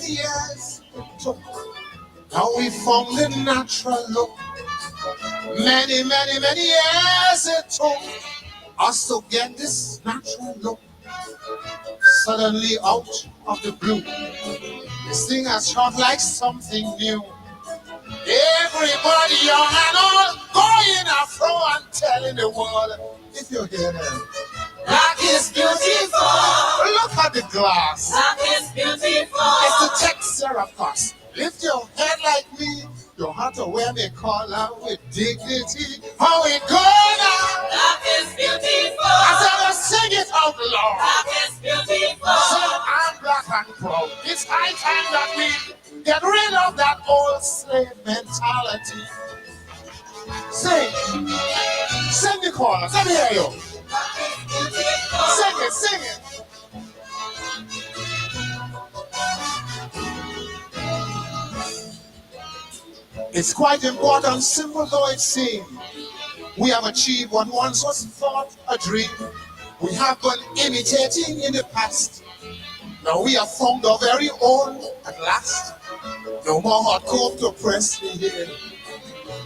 many years it took. Now we found the natural look. Many years it took us to get this natural look. Suddenly out of the blue, this thing has shot like something new. Everybody young and old going afro and telling the world, if you hear them, black is beautiful. Look at the glass. Black is beautiful. It's the texture of us. Lift your head like me. You have to wear the collar with dignity. How it go now? Black is beautiful. I said, let's sing it out loud. Black is beautiful. So I'm black and proud. It's high time that we get rid of that old slave mentality. Sing the chorus. Let me hear you. Sing it. It's quite important, simple though it seems. We have achieved what once was thought a dream. We have been imitating in the past. Now we have found our very own at last. No more hot coke to press the hair,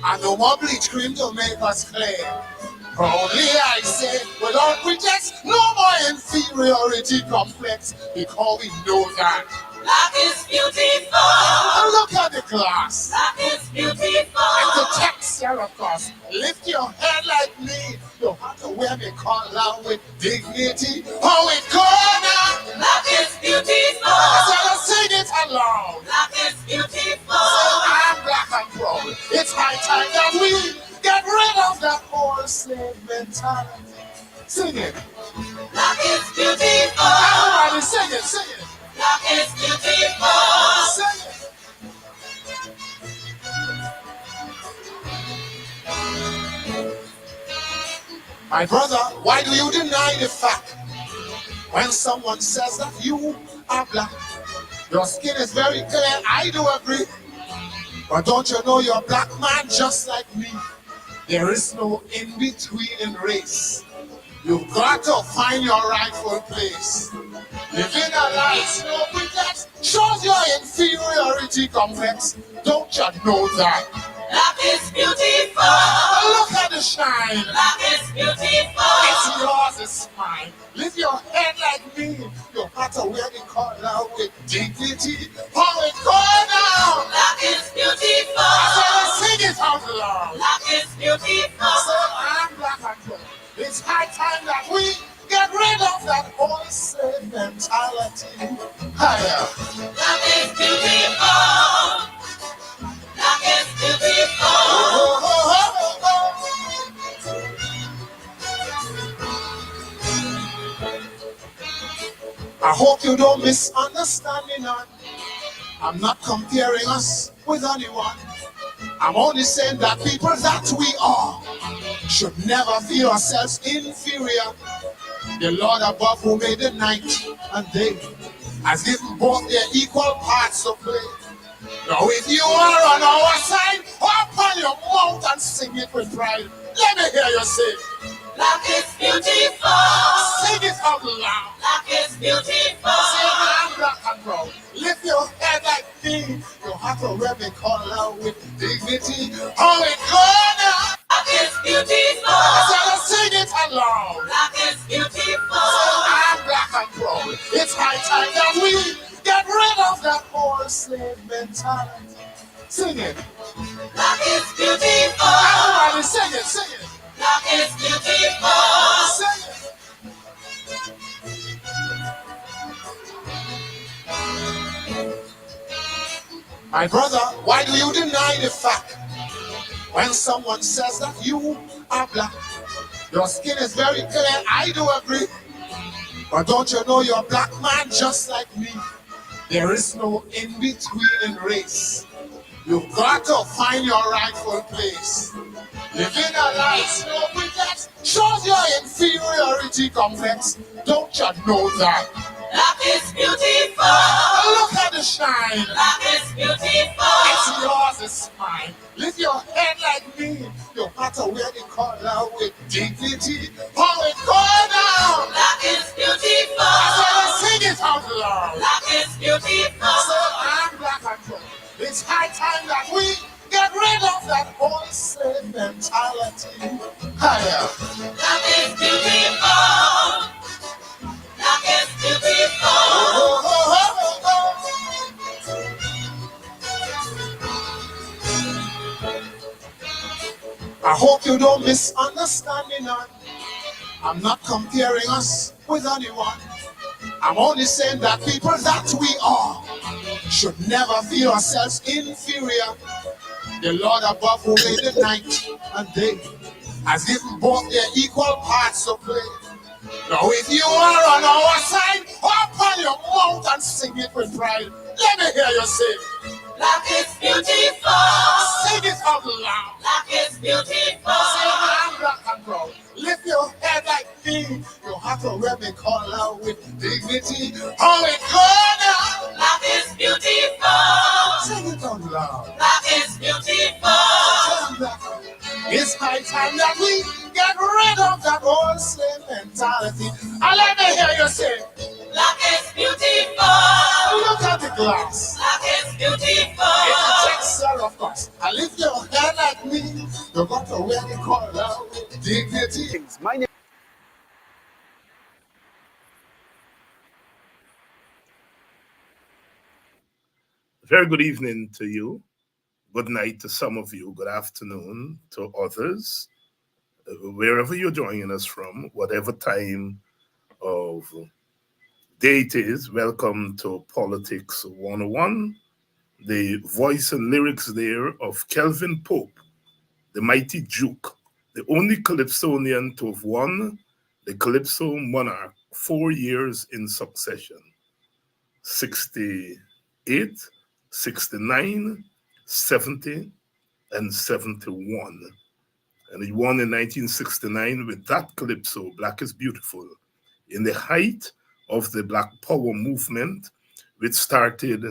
and no more bleach cream to make us clear. Proudly I say, without pretext, no more inferiority complex, because we know that black is beautiful. Look at the glass. Black is beautiful. And the texture of us. Lift your head like me. You have to wear the collar with dignity. How it go now? Black is beautiful. So let's sing it along. Black is beautiful. So I'm black and proud. It's high time that we get rid of that old slave mentality. Sing it. Black is beautiful. Everybody sing it. Black is beautiful. Sing it. My brother, why do you deny the fact when someone says that you are black? Your skin is very clear, I do agree. But don't you know you're a black man just like me? There is no in-between in race. You've got to find your rightful place. Living a life no pretext shows your inferiority complex. Don't you know that? Black is beautiful. Look at the shine. Black is beautiful. It's yours, it's mine. Lift your head like me. You have to wear the collar with dignity. How it go down? Black is beautiful. I said, sing it out loud. Black is beautiful. So I'm black and proud. It's high time that we get rid of that old slave mentality. Higher. Black is beautiful. Black is beautiful. I hope you don't misunderstand me now. I'm not comparing us with anyone. I'm only saying that people that we are should never feel ourselves inferior. The Lord above who made the night and day has given both their equal parts to play. Now if you are on our side, open your mouth and sing it with pride. Let me hear you say, black is beautiful. Sing it out loud. Black is beautiful. Say, I'm black and proud. Lift your head like me. You have to wear the collar with dignity. How it go now? Black is beautiful. So let's sing it along. Black is beautiful. So I'm black and proud. It's high time that we get rid of that old slave mentality. Sing it. Black is beautiful. Everybody sing it. Black is beautiful. Sing it. My brother, why do you deny the fact when someone says that you are black? Your skin is very clear, I do agree. But don't you know you're a black man just like me? There is no in-between in race. You've got to find your rightful place. Living a life no pretext shows your inferiority complex. Don't you know that? Black is beautiful. Look at the shine. Black is beautiful. It's yours, it's mine. Lift your head like me. You have to wear the collar with dignity. How it go down? Black is beautiful. I said, sing it out loud. Black is beautiful. So slave mentality. Higher. Love is beautiful. Love is beautiful. Oh, oh, oh, oh, oh. I hope you don't misunderstand me now. I'm not comparing us with anyone. I'm only saying that people that we are should never feel ourselves inferior. The Lord above who made the night and day has given both their equal parts to play. Now if you are on our side, open your mouth and sing it with pride. Let me hear you sing. Love is beautiful. Sing it out loud. Love is beautiful. Say I'm black and proud. Lift your head like me. You have to wear me call out with dignity. Oh, it go now. Love is beautiful. Sing it out loud. Love is beautiful. I'm black. It's high time that we get rid of that old slave mentality. And let me hear you say, Love is beautiful. look at the glass. Love is beautiful. It's a texture, of course. And lift your head like me. You got to wear the collar with dignity. My name Very good evening to you. Good night to some of you. Good afternoon to others. Wherever you're joining us from, whatever time of day it is, welcome to Politics 101. The voice and lyrics there of Kelvin Pope, the mighty Duke, the only Calypsonian to have won the Calypso Monarch 4 years in succession. 68, 69, 70, and 71. And he won in 1969 with that calypso, Black is Beautiful, in the height of the Black Power movement, which started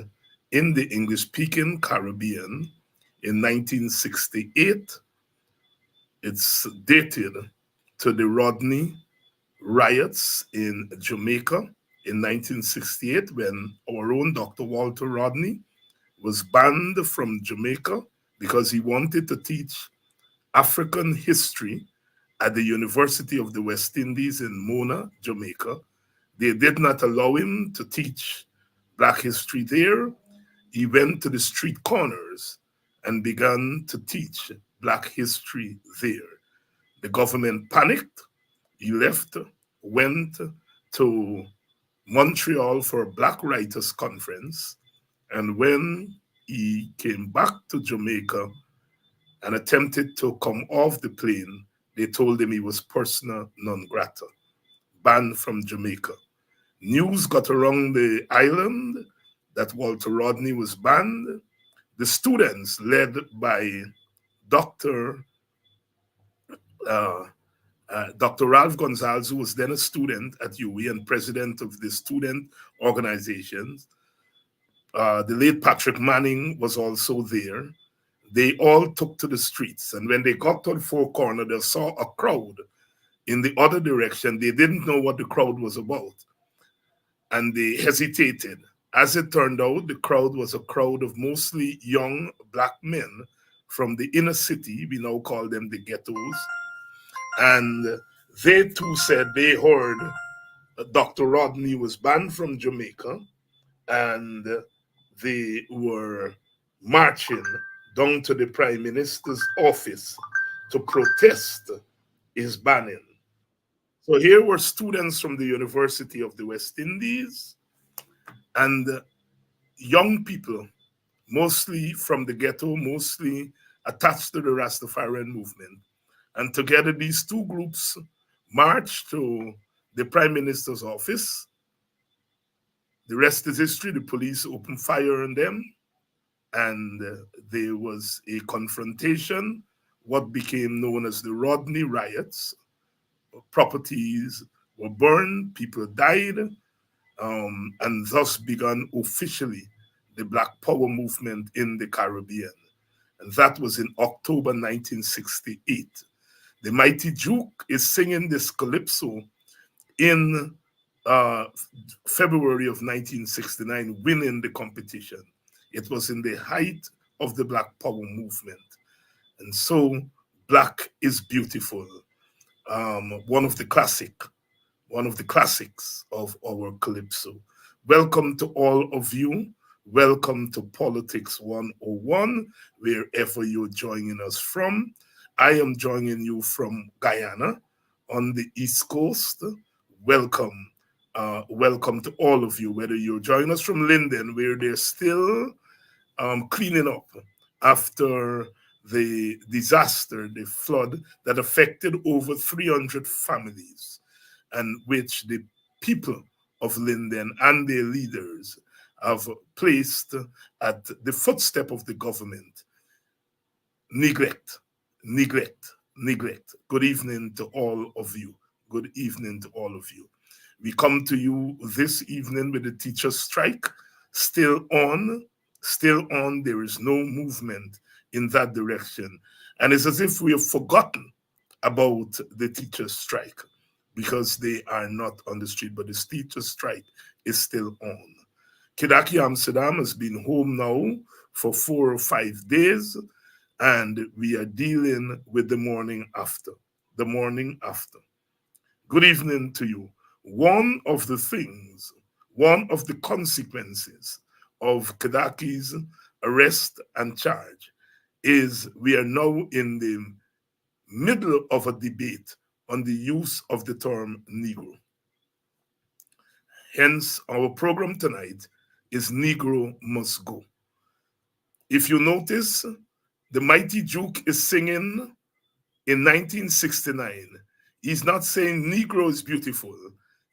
in the English-speaking Caribbean in 1968. It's dated to the Rodney riots in Jamaica in 1968 when our own Dr. Walter Rodney was banned from Jamaica because he wanted to teach African history at the University of the West Indies in Mona, Jamaica. They did not allow him to teach Black history there. He went to the street corners and began to teach Black history there. The government panicked. He left, went to Montreal for a Black Writers Conference. And when he came back to Jamaica and attempted to come off the plane, they told him he was persona non grata, banned from Jamaica. News got around the island that Walter Rodney was banned. The students, led by Dr. Dr. Ralph Gonzalez, who was then a student at UWI and president of the student organizations, the late Patrick Manning was also there. They all took to the streets. And when they got to the four corner, they saw a crowd in the other direction. They didn't know what the crowd was about. And they hesitated. As it turned out, the crowd was a crowd of mostly young Black men from the inner city. We now call them the ghettos. And they too said they heard Dr. Rodney was banned from Jamaica, and they were marching down to the Prime Minister's office to protest his banning. So here were students from the University of the West Indies and young people, mostly from the ghetto, mostly attached to the Rastafarian movement. And together these two groups marched to the Prime Minister's office. The rest is history. The police opened fire on them, and there was a confrontation, what became known as the Rodney riots. Properties were burned, people died, and thus began officially the Black Power movement in the Caribbean. And that was in October 1968. The mighty Duke is singing this calypso in February of 1969, winning the competition. It was in the height of the Black Power movement. And so, Black is Beautiful, one of the classics of our calypso. Welcome to all of you. Welcome to Politics 101, wherever you're joining us from. I am joining you from Guyana on the East Coast. Welcome. Welcome to all of you, whether you're joining us from Linden, where they're still cleaning up after the disaster, the flood that affected over 300 families, and which the people of Linden and their leaders have placed at the footstep of the government. Neglect, neglect. Good evening to all of you. Good evening to all of you. We come to you this evening with the teachers' strike still on, still on. There is no movement in that direction. And it's as if we have forgotten about the teachers' strike because they are not on the street, but the teachers' strike is still on. Kidaki Amsterdam has been home now for 4 or 5 days, and we are dealing with the morning after. The morning after. Good evening to you. One of the consequences of Kadaki's arrest and charge is we are now in the middle of a debate on the use of the term Negro. Hence, our program tonight is Negro Must Go. If you notice, the Mighty Duke is singing in 1969. He's not saying Negro is beautiful.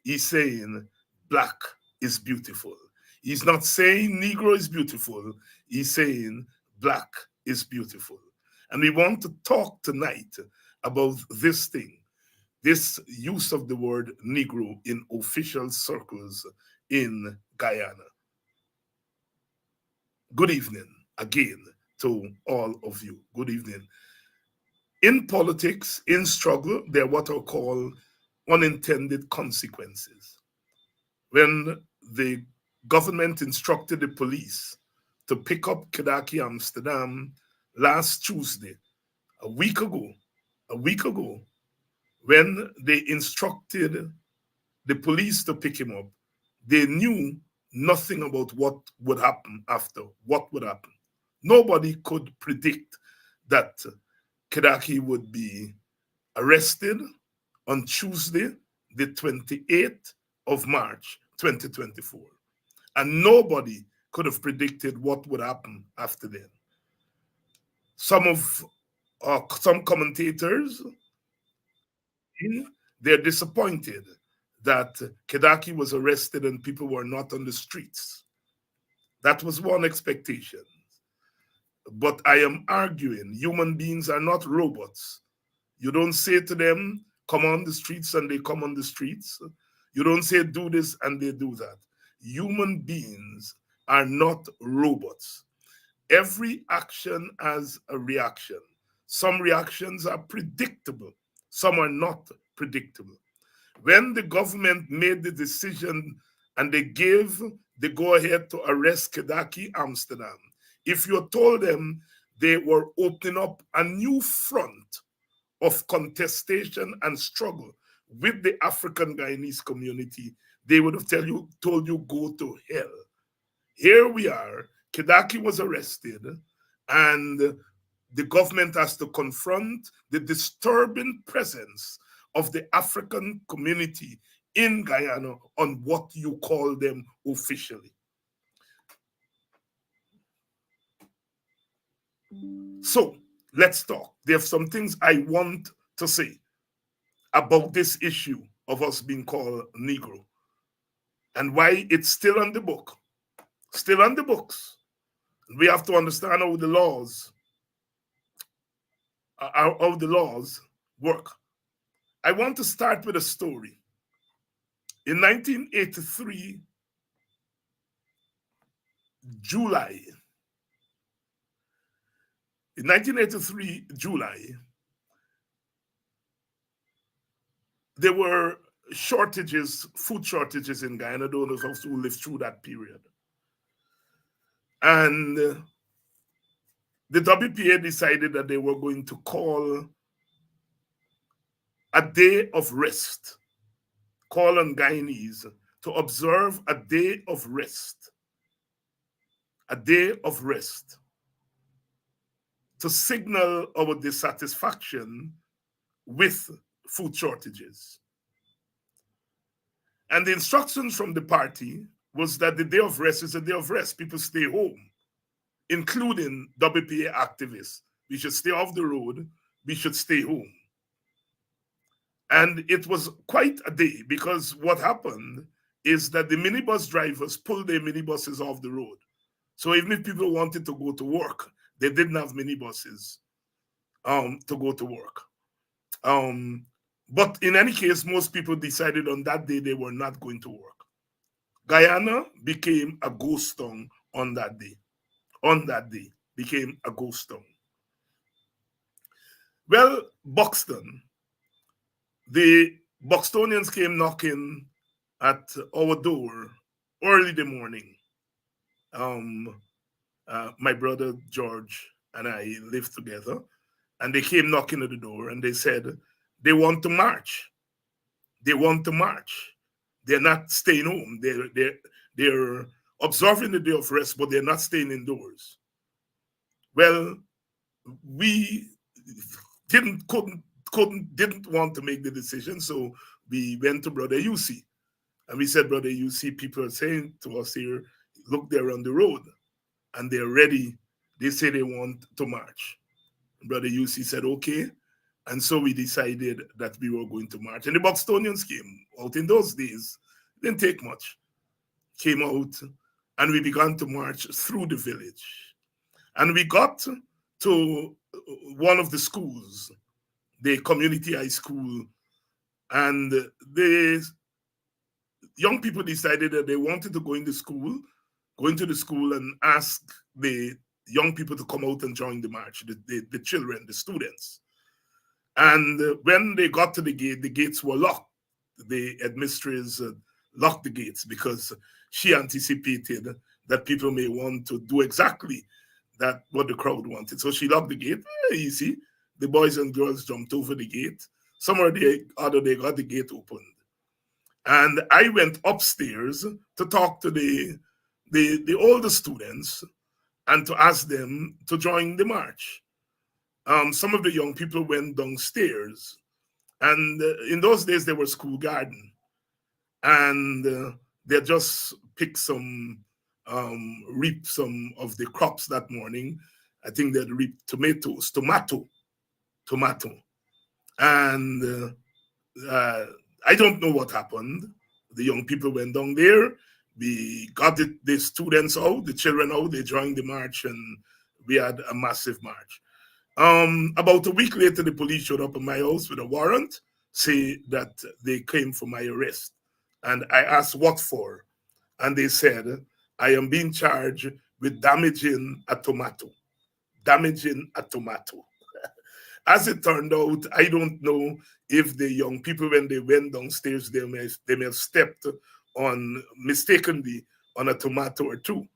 He's saying Black is beautiful. He's not saying Negro is beautiful. He's saying Black is beautiful. And we want to talk tonight about this thing, this use of the word Negro in official circles in Guyana. Good evening again to all of you. Good evening. In politics, in struggle, there are what are called unintended consequences. When the government instructed the police to pick up Kidaki Amsterdam last Tuesday, a week ago, when they instructed the police to pick him up, they knew nothing about what would happen after, what would happen. Nobody could predict that Kidaki would be arrested on Tuesday, the 28th of March, 2024. And nobody could have predicted what would happen after then. Some commentators, they're disappointed that Kidaki was arrested and people were not on the streets. That was one expectation. But I am arguing human beings are not robots. You don't say to them, come on the streets, and they come on the streets. You don't say do this and they do that. Human beings are not robots. Every action has a reaction. Some reactions are predictable. Some are not predictable. When the government made the decision and they gave the go-ahead to arrest Kidaki Amsterdam, if you told them they were opening up a new front of contestation and struggle with the African Guyanese community, they would have told you go to hell. Here we are, Kidaki was arrested, and the government has to confront the disturbing presence of the African community in Guyana on what you call them officially. So let's talk. There are some things I want to say about this issue of us being called Negro and why it's still on the book, still on the books. We have to understand how the laws work. I want to start with a story. In 1983, July, there were food shortages in Guyana. Those of us who lived through that period. And the WPA decided that they were going to call a day of rest, call on Guyanese to observe a day of rest, a day of rest, to signal our dissatisfaction with food shortages. And the instructions from the party was that the day of rest is a day of rest. People stay home, including WPA activists. We should stay off the road. We should stay home. And it was quite a day, because what happened is that the minibus drivers pulled their minibuses off the road. So even if people wanted to go to work, they didn't have minibuses to go to work. But in any case, most people decided on that day they were not going to work. Guyana became a ghost town on that day. On that day, became a ghost town. Well, Buxton, the Buxtonians came knocking at our door early the morning. My brother George and I lived together, and they came knocking at the door, and they said they want to march. They want to march. They're not staying home. They're observing the day of rest, but they're not staying indoors. Well, we didn't want to make the decision, so we went to Brother UC, and we said, Brother UC, people are saying to us here, look, they're on the road, and they're ready. They say they want to march. Brother UC said, okay. And so we decided that we were going to march. And the Buxtonians came out in those days. It didn't take much. Came out, and we began to march through the village. And we got to one of the schools, the community high school, and the young people decided that they wanted to go into the school and ask the young people to come out and join the march, the children, the students. And when they got to the gate, the gates were locked. The headmistress locked the gates because she anticipated that people may want to do exactly that what the crowd wanted. So she locked the gate. Easy. The boys and girls jumped over the gate. Somewhere the other they got the gate opened. And I went upstairs to talk to the older students and to ask them to join the march. Some of the young people went downstairs, and in those days there was school garden, and they just picked reaped some of the crops that morning. I think they'd reaped tomato, and I don't know what happened. The young people went down there. We got the students out, the children out. They joined the march, and we had a massive march. About a week later, the police showed up at my house with a warrant, say that they came for my arrest. And I asked what for. And they said, I am being charged with damaging a tomato. Damaging a tomato. As it turned out, I don't know if the young people, when they went downstairs, they may have stepped on mistakenly on a tomato or two.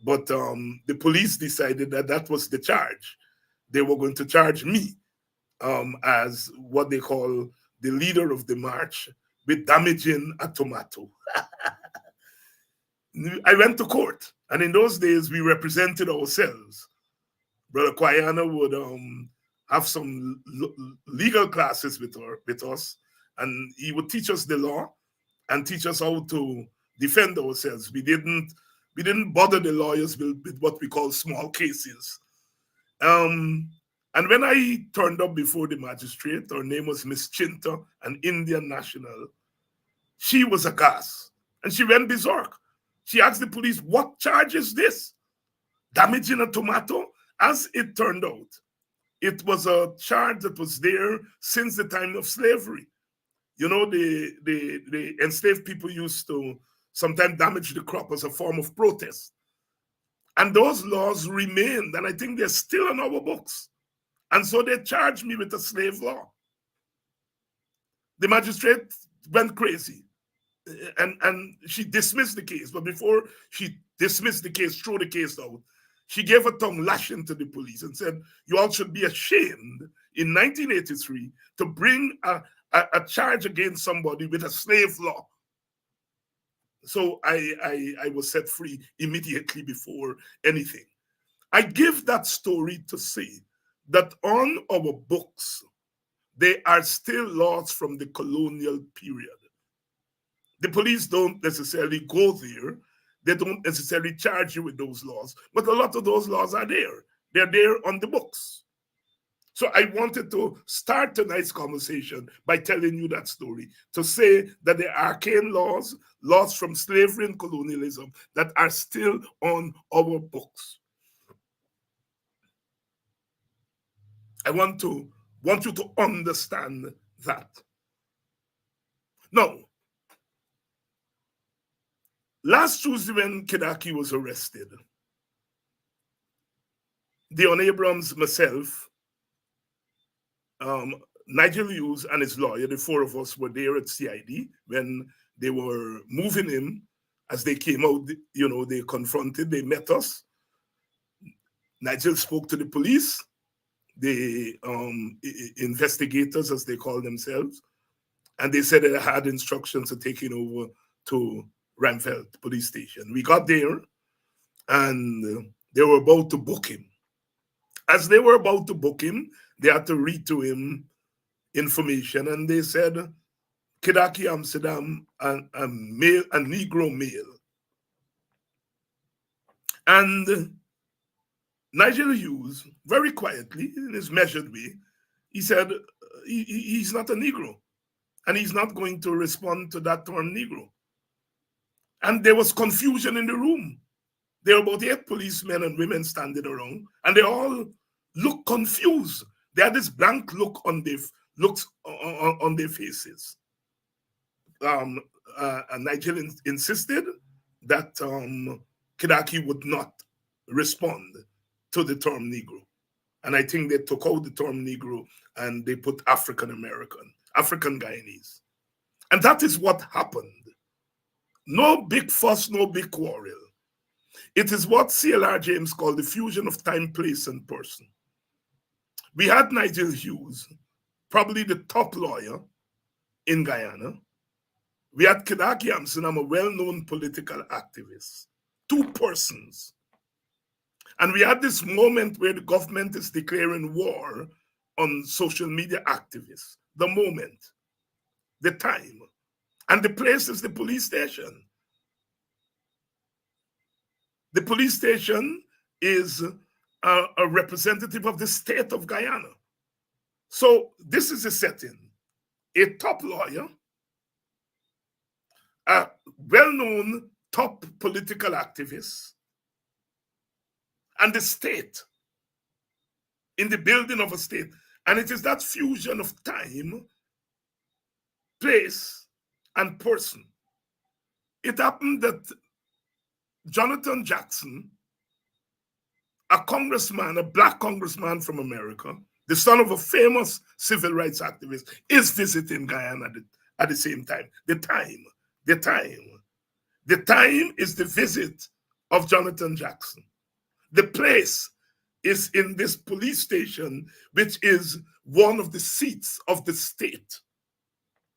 But the police decided that that was the charge. They were going to charge me as what they call the leader of the march with damaging a tomato. I went to court, and in those days we represented ourselves. Brother Kwayana would have some legal classes with us, and he would teach us the law and teach us how to defend ourselves. We didn't bother the lawyers with what we call small cases. And when I turned up before the magistrate, her name was Miss Chinta, an Indian national. She was aghast, and she went berserk. She asked the police, what charge is this? Damaging a tomato? As it turned out, it was a charge that was there since the time of slavery. You know, the enslaved people used to sometimes damage the crop as a form of protest. And those laws remained, and I think they're still in our books. And so they charged me with a slave law. The magistrate went crazy, and she dismissed the case. But before she dismissed the case, threw the case out, She gave a tongue lashing to the police and said, you all should be ashamed in 1983 to bring a charge against somebody with a slave law. So I was set free immediately before anything. I give that story to say that on our books, there are still laws from the colonial period. The police don't necessarily go there. They don't necessarily charge you with those laws, but a lot of those laws are there. They're there on the books. So I wanted to start tonight's conversation by telling you that story, to say that there are arcane laws, laws from slavery and colonialism that are still on our books. I want you to understand that. Now, last Tuesday when Kidaki was arrested, Dion Abrams, myself, Nigel Hughes and his lawyer, the four of us were there at CID when they were moving him. As they came out, they confronted, they met us. Nigel spoke to the police, the investigators, as they call themselves, and they said they had instructions to take him over to Ramfeld police station. We got there, and they were about to book him. As they were about to book him, they had to read to him information, and they said, Kidaki Amsterdam, a Negro male. And Nigel Hughes, very quietly, in his measured way, he said, he's not a Negro, and he's not going to respond to that term Negro. And there was confusion in the room. There were about 8 policemen and women standing around, and they all looked confused. They had this blank look on their faces. And Nigel insisted that Kidaki would not respond to the term Negro. And I think they took out the term Negro and they put African American, African Guyanese. And that is what happened. No big fuss, no big quarrel. It is what C.L.R. James called the fusion of time, place, and person. We had Nigel Hughes, probably the top lawyer in Guyana. We had Kidaki Amsterdam, a well-known political activist. 2 persons. And we had this moment where the government is declaring war on social media activists. The moment, the time, and the place is the police station. The police station is a representative of the state of Guyana. So this is a setting. A top lawyer, a well-known top political activist, and the state, in the building of a state. And it is that fusion of time, place, and person. It happened that Jonathan Jackson, a congressman, a black congressman from America, the son of a famous civil rights activist, is visiting Guyana at the same time. The time is the visit of Jonathan Jackson. The place is in this police station, which is one of the seats of the state.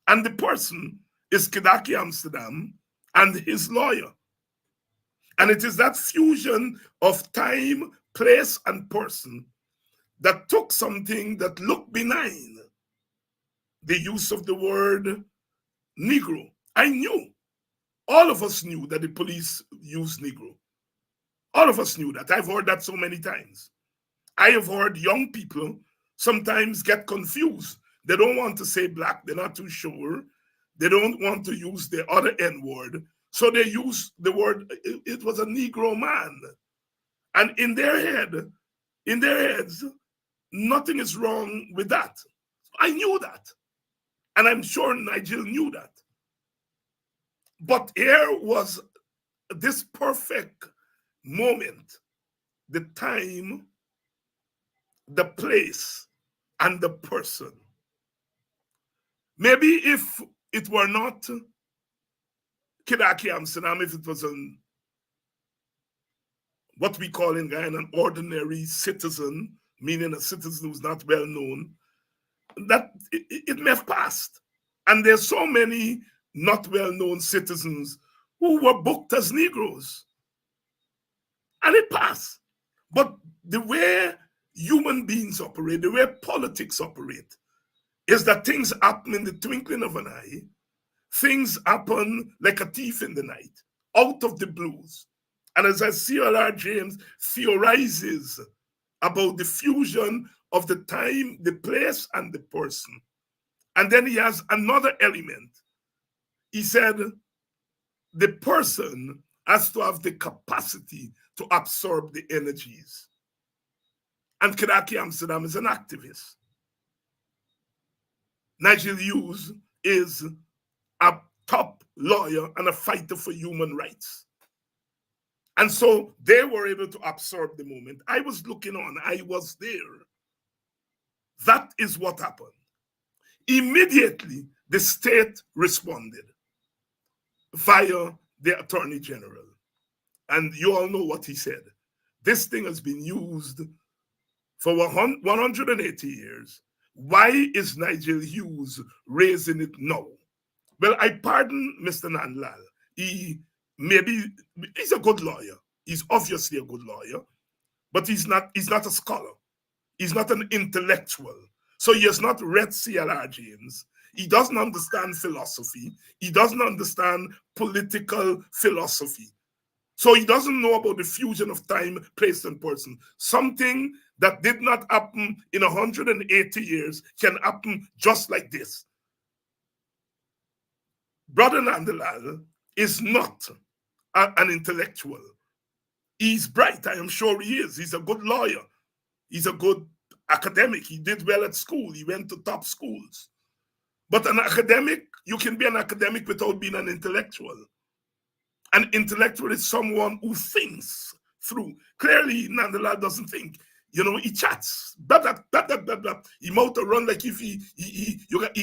And the person is Kidaki Amsterdam and his lawyer. And it is that fusion of time, place, and person that took something that looked benign, the use of the word Negro. I knew, all of us knew that the police used Negro. All of us knew that. I've heard that so many times. I have heard young people sometimes get confused. They don't want to say black. They're not too sure. They don't want to use the other N word. So they use the word, it was a Negro man. And in their heads, nothing is wrong with that. I knew that. And I'm sure Nigel knew that. But here was this perfect moment, the time, the place, and the person. Maybe if it were not Kidaki Amsterdam, if it was what we call in Guyana an ordinary citizen, meaning a citizen who's not well known, that it may have passed. And there's so many not well known citizens who were booked as Negroes. And it passed. But the way human beings operate, the way politics operate, is that things happen in the twinkling of an eye. Things happen like a thief in the night, out of the blues. And as C.L.R. James theorizes about the fusion of the time, the place, and the person. And then he has another element. He said the person has to have the capacity to absorb the energies. And Kidaki Amsterdam is an activist. Nigel Hughes is a top lawyer and a fighter for human rights. And so they were able to absorb the moment. I was looking on, I was there. That is what happened. Immediately, the state responded via the Attorney General. And you all know what he said. This thing has been used for 180 years. Why is Nigel Hughes raising it now? Well, I pardon Mr. Nandlal. He's a good lawyer. He's obviously a good lawyer, but he's not a scholar. He's not an intellectual. So he has not read C.L.R. James. He doesn't understand philosophy. He doesn't understand political philosophy. So he doesn't know about the fusion of time, place, and person. Something that did not happen in 180 years can happen just like this. Brother Nandlal is not an intellectual. He's bright, I am sure he is. He's a good lawyer. He's a good academic. He did well at school. He went to top schools. But an academic, you can be an academic without being an intellectual. An intellectual is someone who thinks through. Clearly, Nandlal doesn't think. You know, he chats. Blah, blah, blah, blah, blah, blah. He mouth to run like if he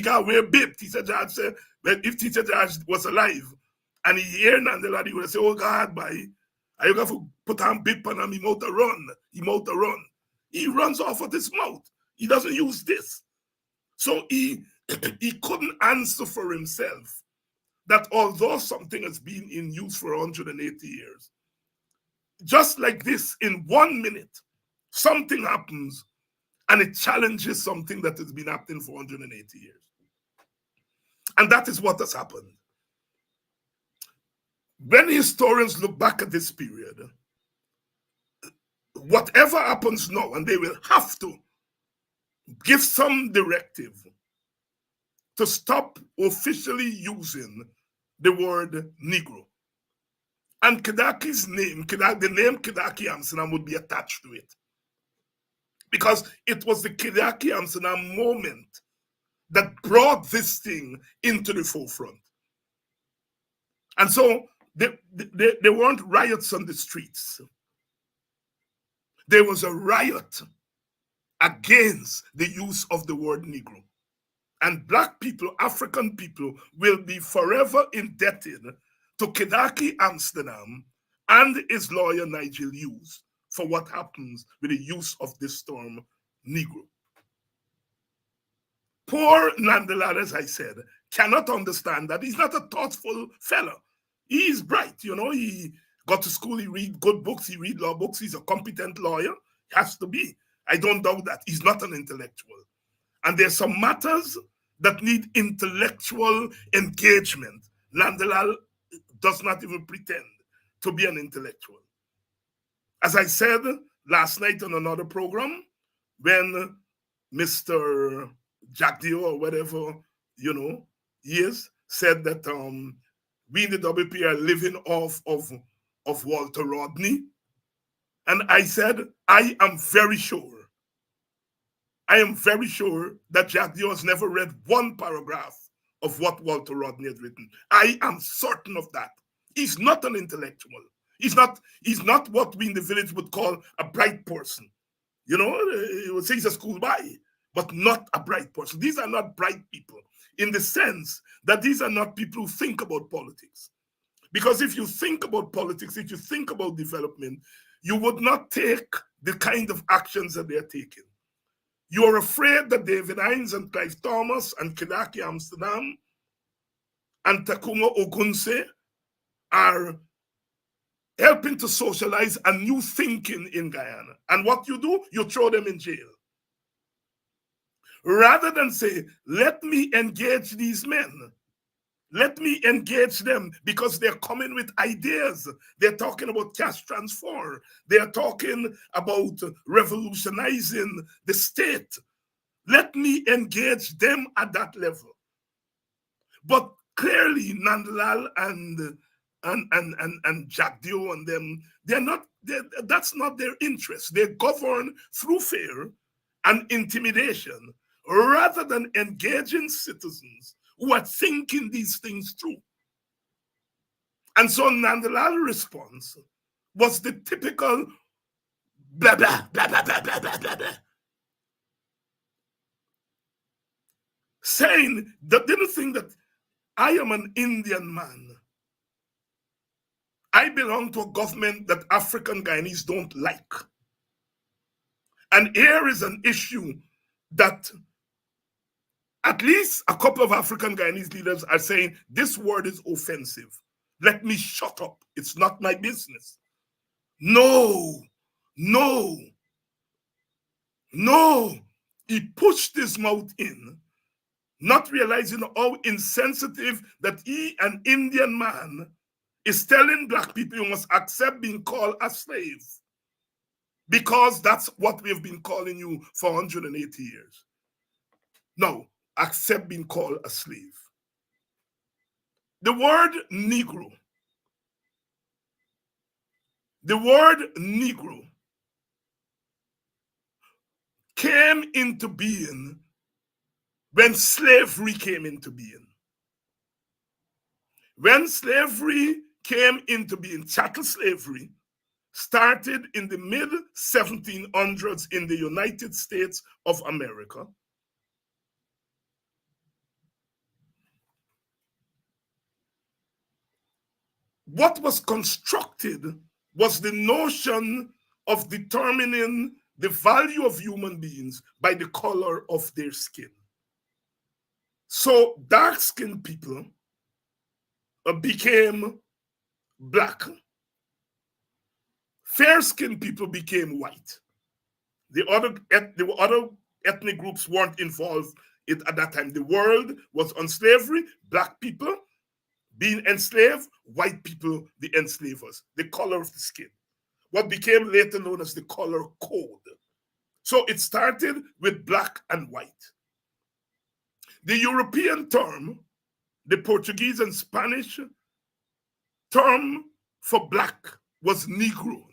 got wear bib. Teacher George said, well, if Teacher George was alive and he hear Nandlal, he would say, oh God, boy, I got to put on bib on him, he mouth to run. He mouth to run. He runs off of his mouth. He doesn't use this. So he couldn't answer for himself that although something has been in use for 180 years, just like this, in 1 minute, something happens and it challenges something that has been happening for 180 years. And that is what has happened. When historians look back at this period, whatever happens now, and they will have to give some directive to stop officially using the word Negro. And Kedaki's name, the name Kedaki Amsterdam would be attached to it. Because it was the Kedaki Amsterdam moment that brought this thing into the forefront. And so there weren't riots on the streets. There was a riot against the use of the word Negro. And Black people, African people, will be forever indebted to Kedaki Amsterdam and his lawyer Nigel Hughes for what happens with the use of this term Negro. Poor Nandlal, as I said, cannot understand that. He's not a thoughtful fellow. He's bright, you know, he got to school, he read good books, he read law books, he's a competent lawyer, he has to be. I don't doubt that. He's not an intellectual. And there's some matters that need intellectual engagement. Nandlal does not even pretend to be an intellectual. As I said last night on another program, when Mr. Jack Dio or whatever, you know, he is, said that we in the WP are living off of Walter Rodney. And I said, I am very sure that Jack Dio has never read one paragraph of what Walter Rodney had written. I am certain of that. He's not an intellectual. He's not what we in the village would call a bright person. You know, he would say he's a schoolboy, but not a bright person. These are not bright people in the sense that these are not people who think about politics. Because if you think about politics, if you think about development, you would not take the kind of actions that they're taking. You are afraid that David Hinds and Clive Thomas and Kidaki Amsterdam and Takuma Ogunse are helping to socialize a new thinking in Guyana. And what you do, you throw them in jail. Rather than say, let me engage these men. Let me engage them because they're coming with ideas. They're talking about cash transfer. They're talking about revolutionizing the state. Let me engage them at that level. But clearly, Nandlal and Jack Dio and them, that's not their interest. They govern through fear and intimidation rather than engaging citizens who are thinking these things through. And so Nandlal's response was the typical blah, blah, blah, blah, blah, blah, blah, blah, blah. Saying that they don't think that I am an Indian man. I belong to a government that African Guyanese don't like. And here is an issue that at least a couple of African Guyanese leaders are saying, this word is offensive. Let me shut up. It's not my business. No, no, no. He pushed his mouth in, not realizing how insensitive that he, an Indian man, is telling Black people you must accept being called a slave. Because that's what we've been calling you for 180 years. No, accept being called a slave. The word Negro came into being when slavery came into being. When slavery came into being, chattel slavery started in the mid-1700s in the United States of America. What was constructed was the notion of determining the value of human beings by the color of their skin. So dark-skinned people became Black. Fair-skinned people became white. The other ethnic groups weren't involved at that time. The world was on slavery, Black people being enslaved, white people, the enslavers, the color of the skin. What became later known as the color code. So it started with Black and white. The European term, the Portuguese and Spanish term for Black was Negro.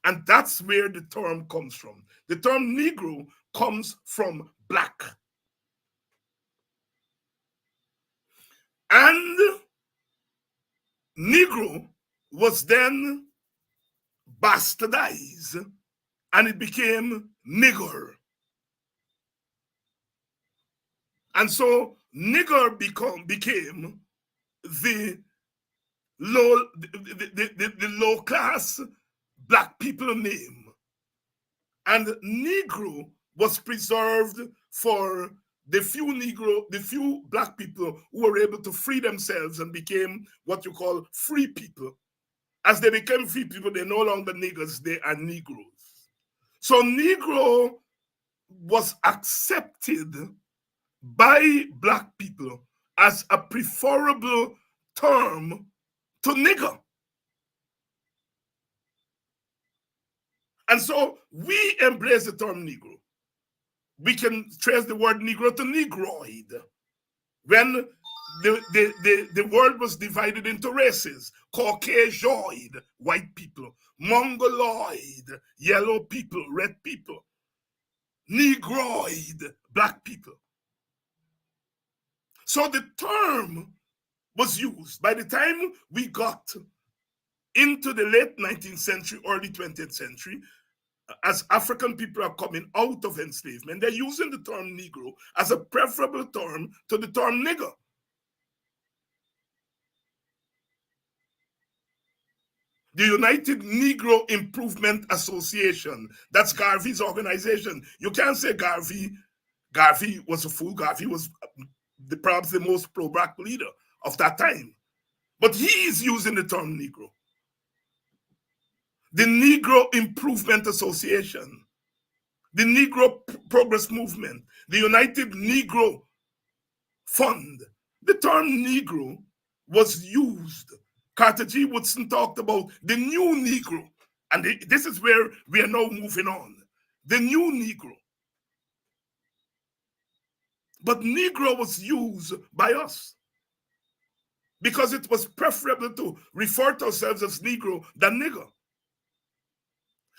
And that's where the term comes from. The term Negro comes from Black. And Negro was then bastardized and it became nigger. And so nigger became the low class Black people name. And Negro was preserved for the few Black people who were able to free themselves and became what you call free people. As they became free people, they're no longer niggers, they are Negroes. So Negro was accepted by Black people as a preferable term to nigger. And so we embrace the term Negro. We can trace the word Negro to Negroid. When the world was divided into races, Caucasoid, white people, Mongoloid, yellow people, red people, Negroid, Black people. So the term was used. By the time we got into the late 19th century, early 20th century, as African people are coming out of enslavement, they're using the term Negro as a preferable term to the term nigger. the United Negro Improvement Association. That's Garvey's organization. You can't say Garvey was a fool. Garvey was perhaps the most pro-black leader of that time. But he is using the term Negro. The Negro Improvement Association, the Negro Progress Movement, the United Negro Fund. The term Negro was used. Carter G. Woodson talked about the new Negro. And this is where we are now moving on. The new Negro. But Negro was used by us because it was preferable to refer to ourselves as Negro than nigger.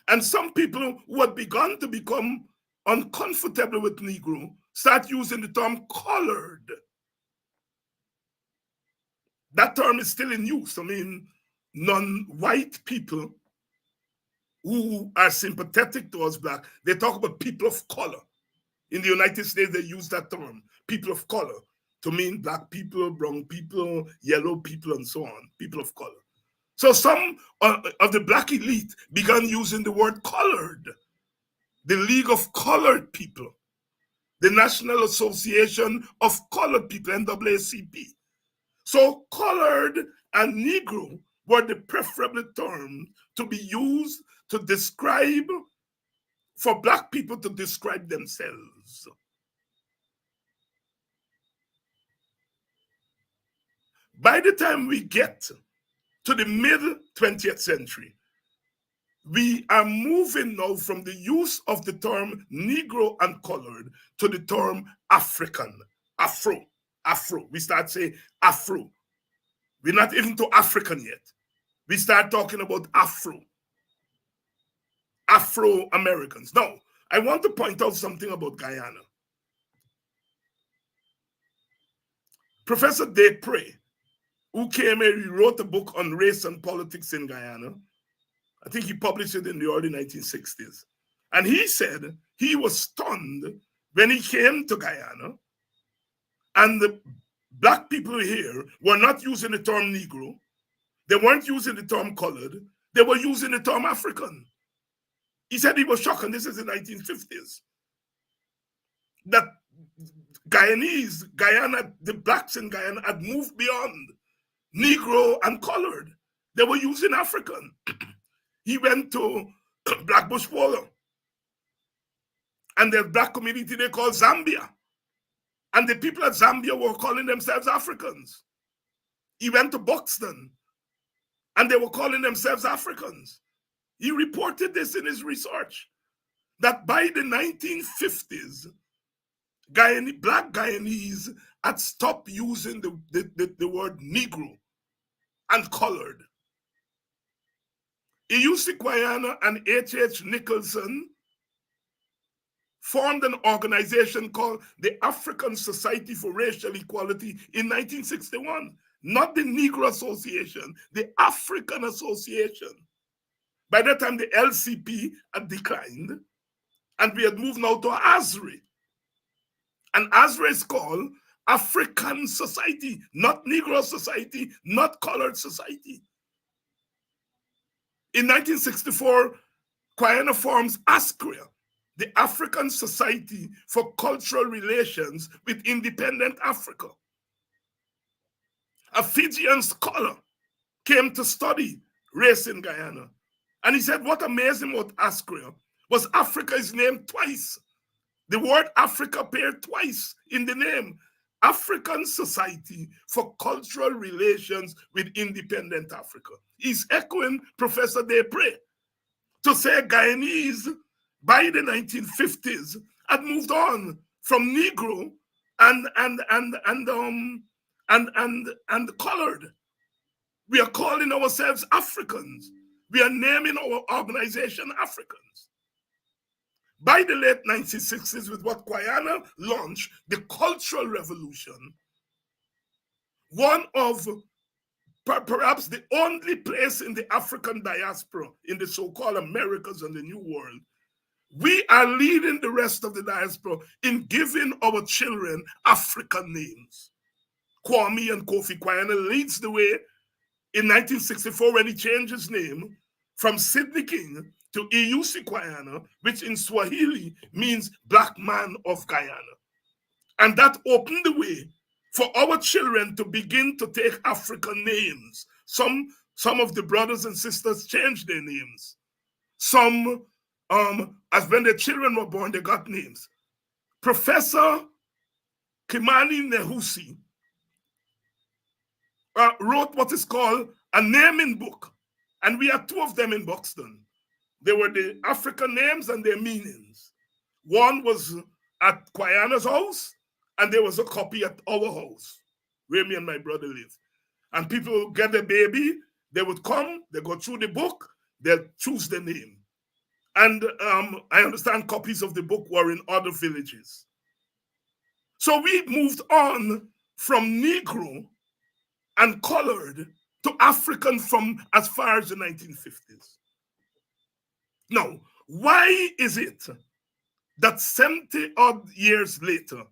And some people who had begun to become uncomfortable with Negro start using the term colored. That term is still in use. I mean, non-white people who are sympathetic towards black, they talk about people of color. In the United States, they use that term, people of color, to mean black people, brown people, yellow people, and so on, people of color. So some of the black elite began using the word colored. The League of Colored People, the National Association of Colored People, NAACP. So colored and Negro were the preferable terms to be used to describe, for black people to describe themselves. By the time we get to the mid-20th century, we are moving now from the use of the term Negro and colored to the term African, Afro. We start saying Afro. We're not even to African yet. We start talking about Afro-Americans. Now, I want to point out something about Guyana. Professor Desprez, who came here, he wrote a book on race and politics in Guyana. I think he published it in the early 1960s. And he said he was stunned when he came to Guyana and the black people here were not using the term Negro. They weren't using the term colored. They were using the term African. He said he was shocked, and this is the 1950s, that Guyana, the blacks in Guyana had moved beyond Negro and colored. They were using African. He went to Black Bush Polo, and the black community they call Zambia. And the people at Zambia were calling themselves Africans. He went to Buxton, and they were calling themselves Africans. He reported this in his research, that by the 1950s, black Guyanese had stopped using the word Negro and colored. Iyusi Kwayana and H.H. Nicholson formed an organization called the African Society for Racial Equality in 1961. Not the Negro Association, the African Association. By that time, the LCP had declined, and we had moved now to ASRI. And ASRI is called African Society, not Negro Society, not Colored Society. In 1964, Kwayana forms ASCRIA, the African Society for Cultural Relations with Independent Africa. A Fijian scholar came to study race in Guyana. And he said, what amazed him about ASCRIA was Africa is named twice. The word Africa appeared twice in the name. African Society for Cultural Relations with Independent Africa. He's echoing Professor Desprez to say Guyanese by the 1950s had moved on from Negro and colored. We are calling ourselves Africans. We are naming our organization Africans. By the late 1960s, with what Kwayana launched, the Cultural Revolution, one of perhaps the only place in the African diaspora, in the so-called Americas and the New World, we are leading the rest of the diaspora in giving our children African names. Kwame and Kofi Kwayana leads the way in 1964 when he changed his name from Sidney King to Eusi Kwayana, which in Swahili means Black Man of Guyana. And that opened the way for our children to begin to take African names. Some of the brothers and sisters changed their names. Some, as when their children were born, they got names. Professor Kimani Nehusi wrote what is called a naming book. And we had two of them in Buxton. They were the African names and their meanings. One was at Kwayana's house, and there was a copy at our house, where me and my brother live. And people would get a baby, they would come, they go through the book, they'll choose the name. And I understand copies of the book were in other villages. So we moved on from Negro and colored to African from as far as the 1950s. Now, why is it that 70 odd years later,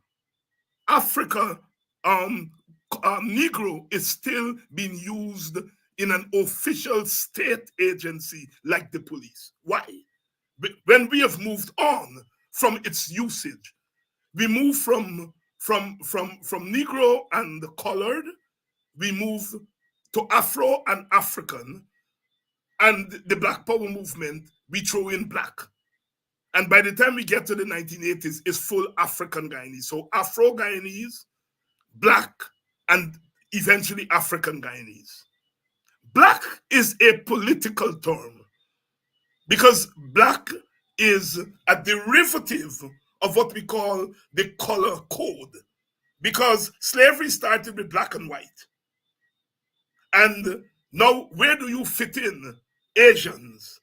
Africa, Negro is still being used in an official state agency like the police? Why? When we have moved on from its usage, we move from Negro and colored, we move to Afro and African, and the Black Power movement, we throw in black. And by the time we get to the 1980s, it's full African Guyanese. So Afro Guyanese, black, and eventually African Guyanese. Black is a political term because black is a derivative of what we call the color code. Because slavery started with black and white. And now, where do you fit in Asians?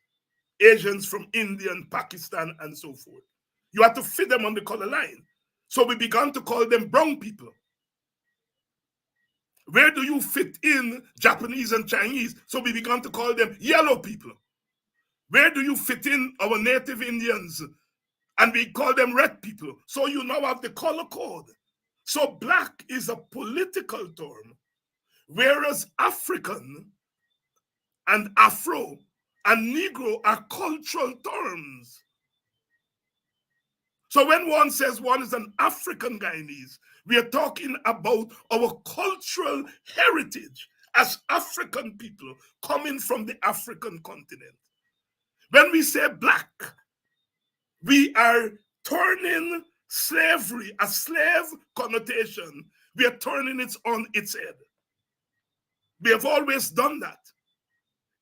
Asians from India and Pakistan and so forth. You have to fit them on the color line. So we began to call them brown people. Where do you fit in Japanese and Chinese? So we began to call them yellow people. Where do you fit in our native Indians? And we call them red people. So you now have the color code. So black is a political term, whereas African and Afro and Negro are cultural terms. So when one says one is an African Guyanese, we are talking about our cultural heritage as African people coming from the African continent. When we say black, we are turning slavery, a slave connotation, we are turning it on its head. We have always done that.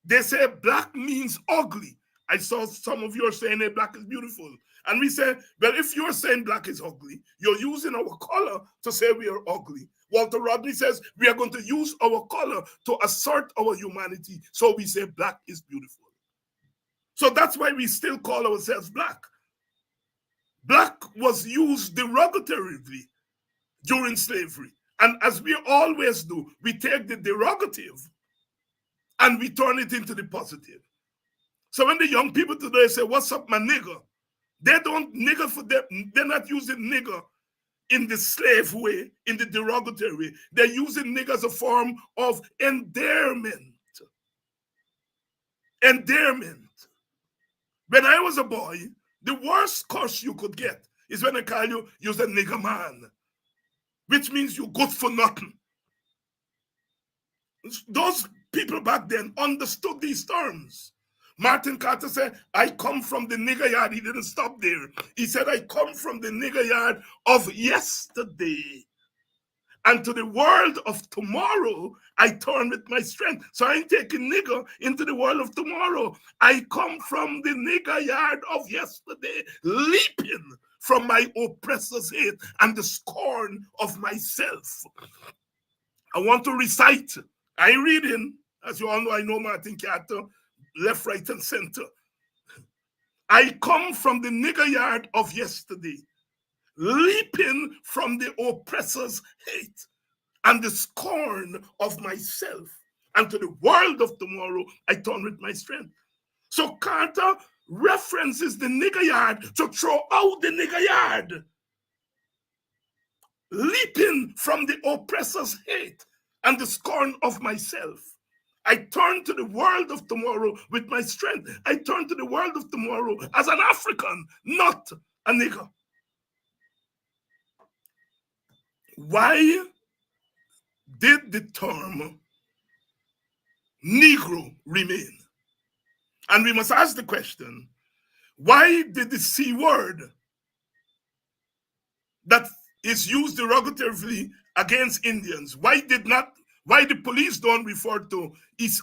They say black means ugly. I saw some of you are saying that black is beautiful. And we say, well, if you're saying black is ugly, you're using our color to say we are ugly. Walter Rodney says we are going to use our color to assert our humanity. So we say black is beautiful. So that's why we still call ourselves black. Black was used derogatorily during slavery. And as we always do, we take the derogative and we turn it into the positive. So when the young people today say, what's up, my nigger? They don't nigger for them. They're not using nigger in the slave way, in the derogatory way. They're using nigger as a form of endearment. Endearment. When I was a boy, the worst curse you could get is when they call you, you're a nigger man, which means you're good for nothing. Those people back then understood these terms. Martin Carter said, I come from the nigger yard. He didn't stop there. He said, I come from the nigger yard of yesterday. And to the world of tomorrow, I turn with my strength. So I ain't taking nigger into the world of tomorrow. I come from the nigger yard of yesterday, leaping from my oppressor's hate and the scorn of myself. I want to recite. I ain't reading. As you all know, I know Martin Carter, left, right, and center. I come from the nigger yard of yesterday, leaping from the oppressor's hate and the scorn of myself. And to the world of tomorrow, I turn with my strength. So Carter references the nigger yard to throw out the nigger yard, leaping from the oppressor's hate and the scorn of myself. I turn to the world of tomorrow with my strength. I turn to the world of tomorrow as an African, not a nigger. Why did the term Negro remain? And we must ask the question, why did the C word that is used derogatively against Indians, why the police don't refer to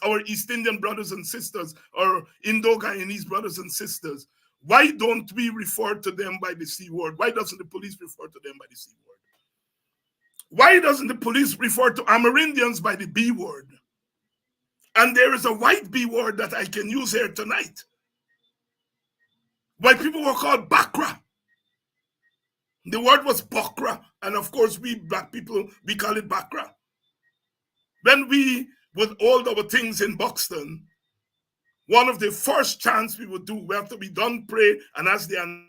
our East Indian brothers and sisters or Indo-Guyanese brothers and sisters? Why don't we refer to them by the C word? Why doesn't the police refer to them by the C word? Why doesn't the police refer to Amerindians by the B word? And there is a white B word that I can use here tonight. White people were called Bakra. The word was Bakra, and of course we black people, we call it Bakra. When we would hold our things in Buxton, one of the first chants we would do, we have to be done pray and ask the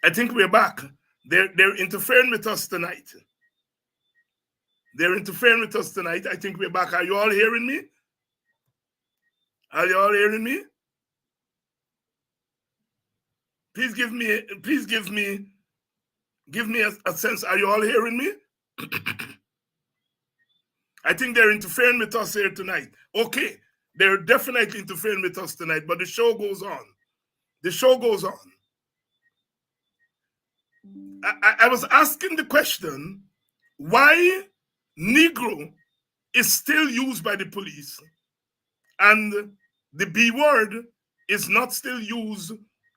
I think we're back. They're interfering with us tonight. They're interfering with us tonight. I think we're back. Are you all hearing me? Are you all hearing me? Please give me a sense. Are you all hearing me? I think they're interfering with us here tonight. Okay, they're definitely interfering with us tonight, but the show goes on. The show goes on. I was asking the question, why Negro is still used by the police and the B word is not still used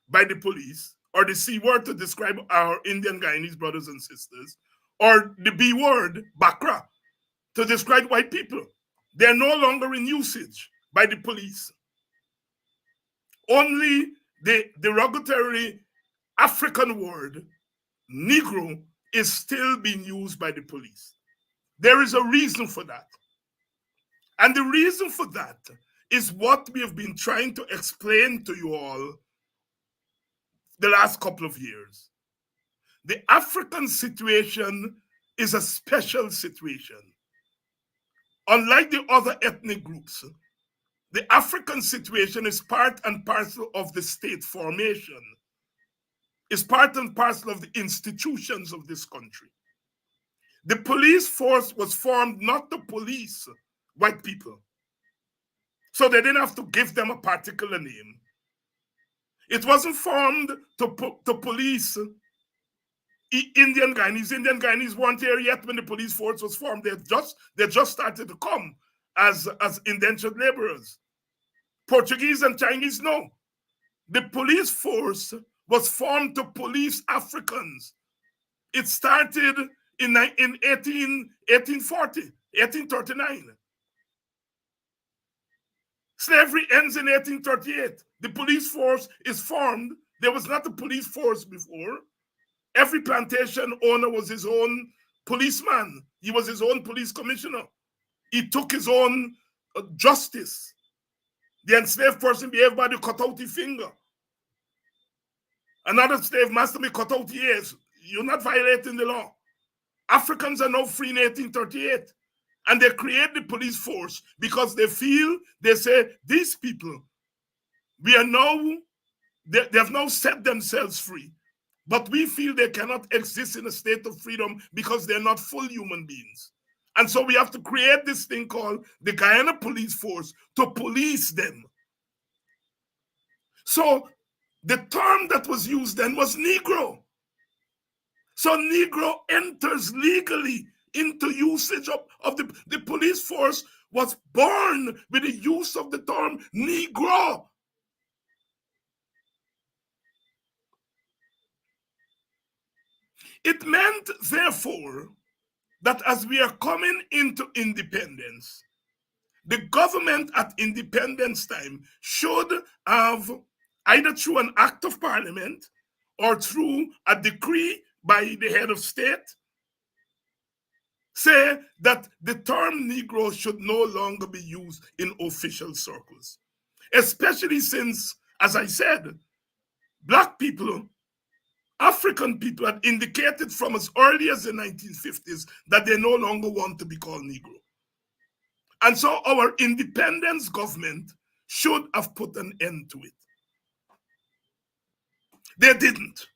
by the police, or the C word to describe our Indian Guyanese brothers and sisters, or the B word, Bakra, to describe white people. They're no longer in usage by the police. Only the derogatory African word, Negro, is still being used by the police. There is a reason for that. And the reason for that is what we have been trying to explain to you all the last couple of years. The African situation is a special situation. Unlike the other ethnic groups, the African situation is part and parcel of the state formation. It's part and parcel of the institutions of this country. The police force was formed not to police white people. So they didn't have to give them a particular name. It wasn't formed to police Indian Guyanese. Indian Guyanese weren't here yet when the police force was formed. They just started to come as indentured laborers. Portuguese and Chinese, no. The police force was formed to police Africans. It started in 1840, 1839. Slavery ends in 1838. The police force is formed. There was not a police force before. Every plantation owner was his own policeman. He was his own police commissioner. He took his own justice. The enslaved person behaved by the cut out his finger. Another slave master may cut out ears. You're not violating the law. Africans are now free in 1838. And they create the police force because they say, these people, they have now set themselves free. But we feel they cannot exist in a state of freedom because they're not full human beings. And so we have to create this thing called the Guyana Police Force to police them. So the term that was used then was Negro. So Negro enters legally into usage of the police force was born with the use of the term Negro. It meant, therefore, that as we are coming into independence, the government at independence time should have, either through an act of parliament or through a decree by the head of state, say that the term Negro should no longer be used in official circles. Especially since, as I said, Black people, African people had indicated from as early as the 1950s that they no longer want to be called Negro. And so our independence government should have put an end to it. They didn't.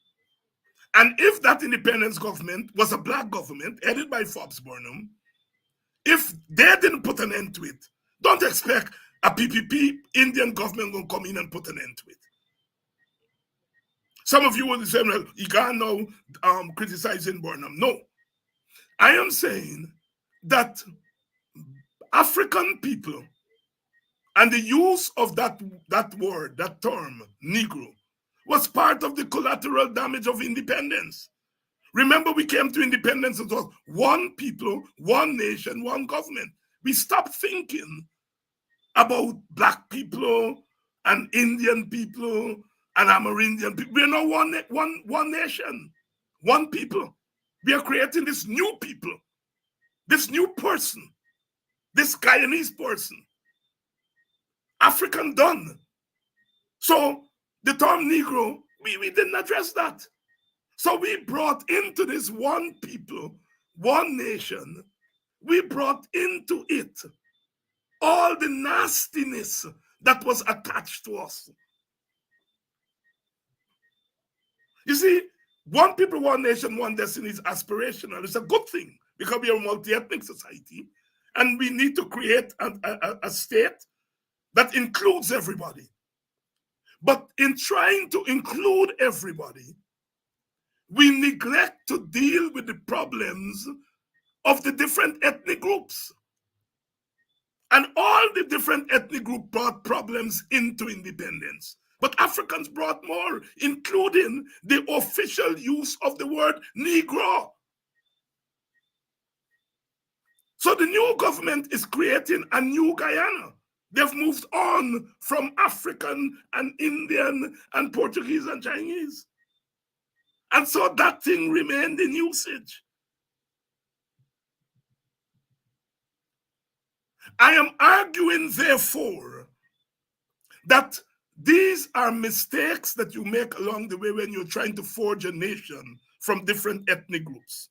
And if that independence government was a Black government headed by Forbes Burnham, if they didn't put an end to it, don't expect a PPP Indian government going to come in and put an end to it. Some of you will say, well, you can't now criticizing Burnham. No. I am saying that African people and the use of that word, that term, Negro, was part of the collateral damage of independence. Remember, we came to independence, it was one people, one nation, one government. We stopped thinking about Black people and Indian people and Amerindian people. We're now one nation, one people. We are creating this new people, this new person, this Guyanese person. African done. So the term Negro, we didn't address that. So we brought into this one people, one nation, we brought into it all the nastiness that was attached to us. You see, one people, one nation, one destiny is aspirational. It's a good thing because we are a multi-ethnic society and we need to create a state that includes everybody. But in trying to include everybody, we neglect to deal with the problems of the different ethnic groups. And all the different ethnic groups brought problems into independence. But Africans brought more, including the official use of the word Negro. So the new government is creating a new Guyana. They've moved on from African and Indian and Portuguese and Chinese. And so that thing remained in usage. I am arguing, therefore, that these are mistakes that you make along the way when you're trying to forge a nation from different ethnic groups.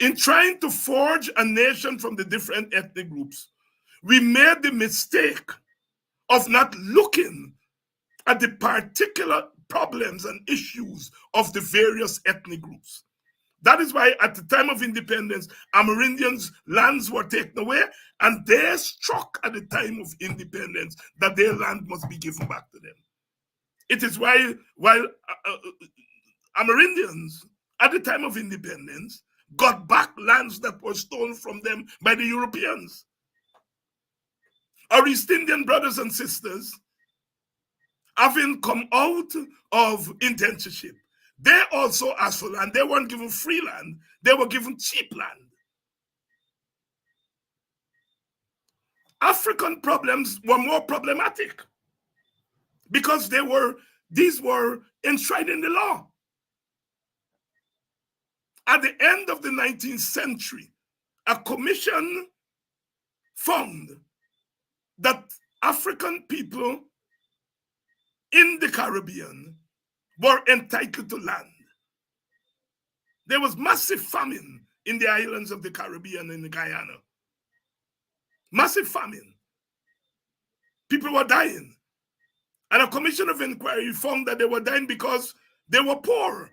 In trying to forge a nation from the different ethnic groups, we made the mistake of not looking at the particular problems and issues of the various ethnic groups. That is why at the time of independence, Amerindians' lands were taken away, and they struck at the time of independence that their land must be given back to them. It is why, while Amerindians at the time of independence got back lands that were stolen from them by the Europeans. Our East Indian brothers and sisters, having come out of indentureship, they also asked for land. They weren't given free land, they were given cheap land. African problems were more problematic because these were enshrined in the law. At the end of the 19th century, a commission found that African people in the Caribbean were entitled to land. There was massive famine in the islands of the Caribbean and in Guyana. Massive famine. People were dying. And a commission of inquiry found that they were dying because they were poor.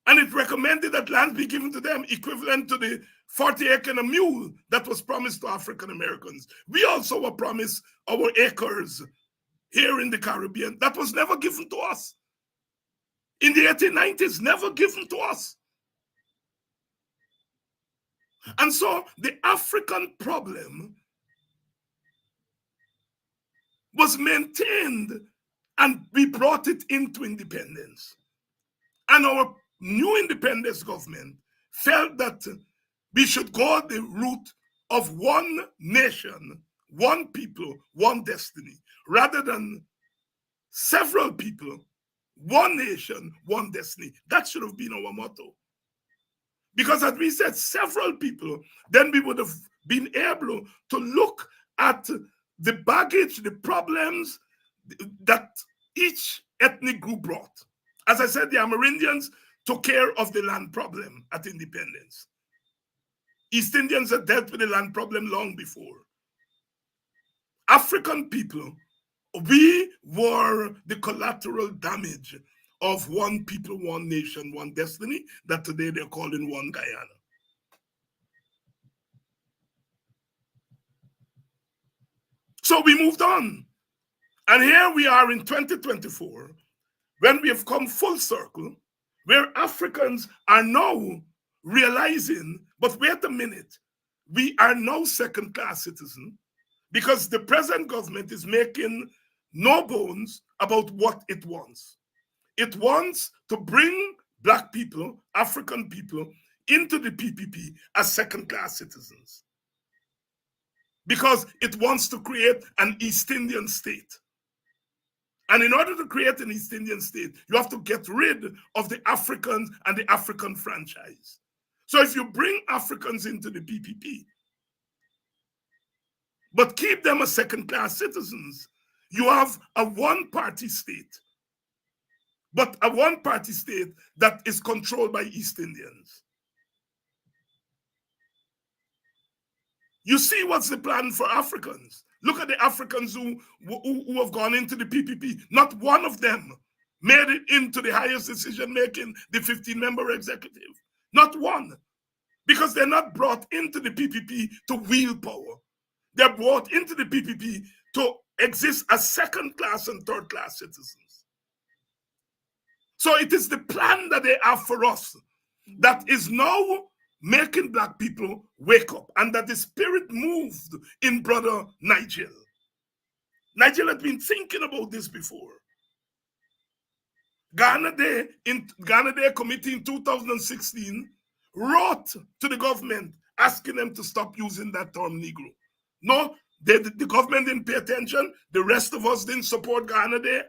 And it recommended that land be given to them equivalent to the 40 acre and a mule that was promised to African Americans. We also were promised our acres here in the Caribbean. That was never given to us. In the 1890s, never given to us. And so the African problem was maintained, and we brought it into independence. And our new independence government felt that we should go the route of one nation, one people, one destiny, rather than several people, one nation, one destiny. That should have been our motto. Because as we said, several people, then we would have been able to look at the baggage, the problems that each ethnic group brought. As I said, the Amerindians took care of the land problem at independence. East Indians had dealt with the land problem long before. African people, we were the collateral damage of one people, one nation, one destiny, that today they're calling one Guyana. So we moved on. And here we are in 2024, when we have come full circle, where Africans are now realizing, but wait a minute, we are now second-class citizens because the present government is making no bones about what it wants. It wants to bring Black people, African people, into the PPP as second-class citizens because it wants to create an East Indian state. And in order to create an East Indian state, you have to get rid of the Africans and the African franchise. So if you bring Africans into the PPP, but keep them as second-class citizens, you have a one-party state, but a one-party state that is controlled by East Indians. You see what's the plan for Africans? Look at the Africans who have gone into the PPP. Not one of them made it into the highest decision-making, the 15-member executive. Not one. Because they're not brought into the PPP to wield power. They're brought into the PPP to exist as second-class and third-class citizens. So it is the plan that they have for us that is now making Black people wake up, and that the spirit moved in brother Nigel. Nigel had been thinking about this before. Ghana Day Committee in 2016 wrote to the government asking them to stop using that term Negro. No, the government didn't pay attention. The rest of us didn't support Ghana there.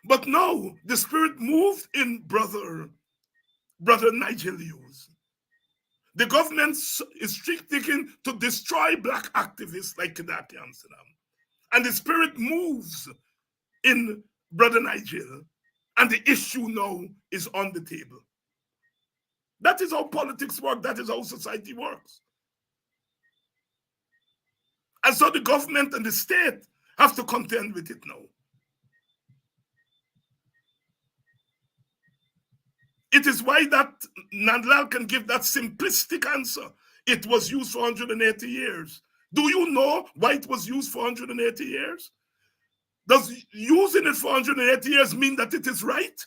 But no, the spirit moved in brother Nigel Hughes. The government is seeking to destroy black activists like Kidati Amsterdam. And the spirit moves in brother Nigel. And the issue now is on the table. That is how politics work. That is how society works. And so the government and the state have to contend with it now. It is why that Nandlal can give that simplistic answer. It was used for 180 years. Do you know why it was used for 180 years? Does using it for 180 years mean that it is right?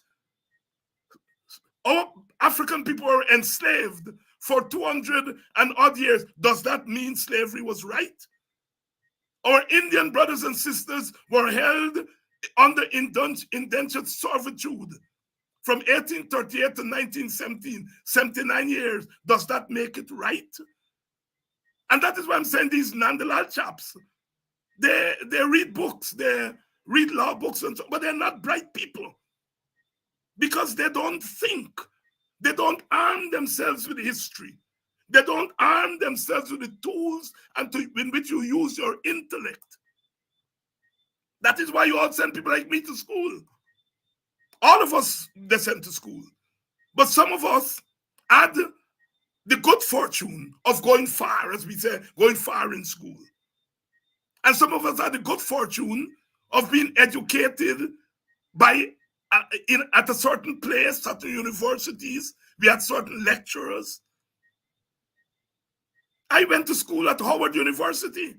Our African people were enslaved for 200 and odd years. Does that mean slavery was right? Our Indian brothers and sisters were held under indentured servitude from 1838 to 1917, 79 years. Does that make it right? And that is why I'm saying these Nandalal chaps, they read books, they read law books, and so, but they're not bright people because they don't think. They don't arm themselves with history. They don't arm themselves with the tools in which you use your intellect. That is why you all send people like me to school. All of us, they sent to school. But some of us had the good fortune of going far, as we say, going far in school. And some of us had the good fortune of being educated at a certain place, certain universities. We had certain lecturers. I went to school at Howard University.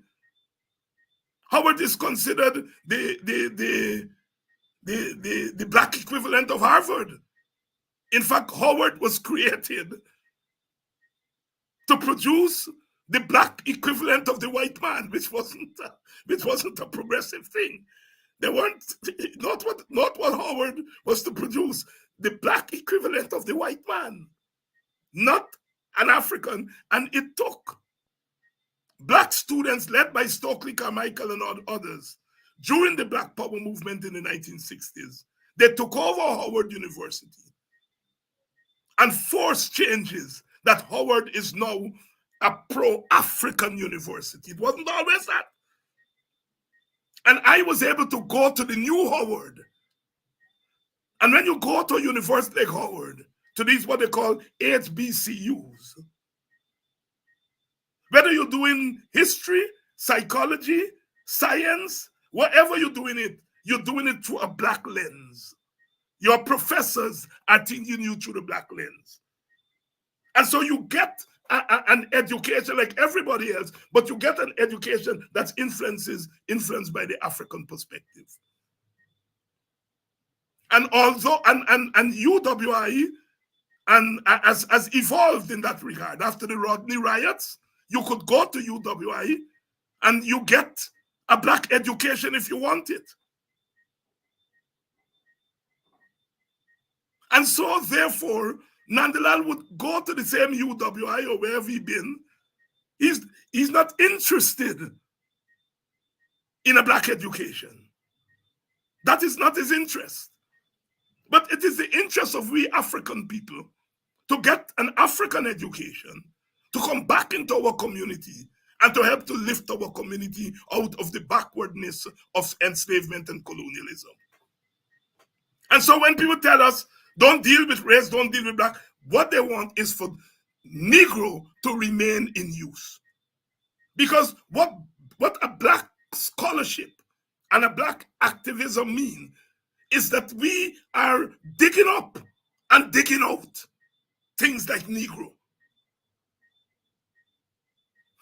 Howard is considered the black equivalent of Harvard. In fact, Howard was created to produce the black equivalent of the white man, which wasn't a progressive thing. They weren't not what Howard was to produce, the black equivalent of the white man, not an African. And it took black students led by Stokely Carmichael and others during the Black Power movement in the 1960s. They took over Howard University and forced changes that Howard is now a pro-African university. It wasn't always that. And I was able to go to the new Howard. And when you go to a university like Howard, to these what they call HBCUs, whether you're doing history, psychology, science, whatever you're doing it through a black lens. Your professors are teaching you through the black lens. And so you get an education like everybody else, but you get an education that's influenced by the African perspective. And also, and UWI and has evolved in that regard. After the Rodney riots, you could go to UWI and you get a black education if you want it. And so, therefore, Nandalal would go to the same UWI or wherever he's been. He's not interested in a black education. That is not his interest. But it is the interest of we African people to get an African education, to come back into our community, and to help to lift our community out of the backwardness of enslavement and colonialism. And so when people tell us, don't deal with race, don't deal with black, what they want is for Negro to remain in use. Because what a black scholarship and a black activism mean is that we are digging up and digging out things like Negro.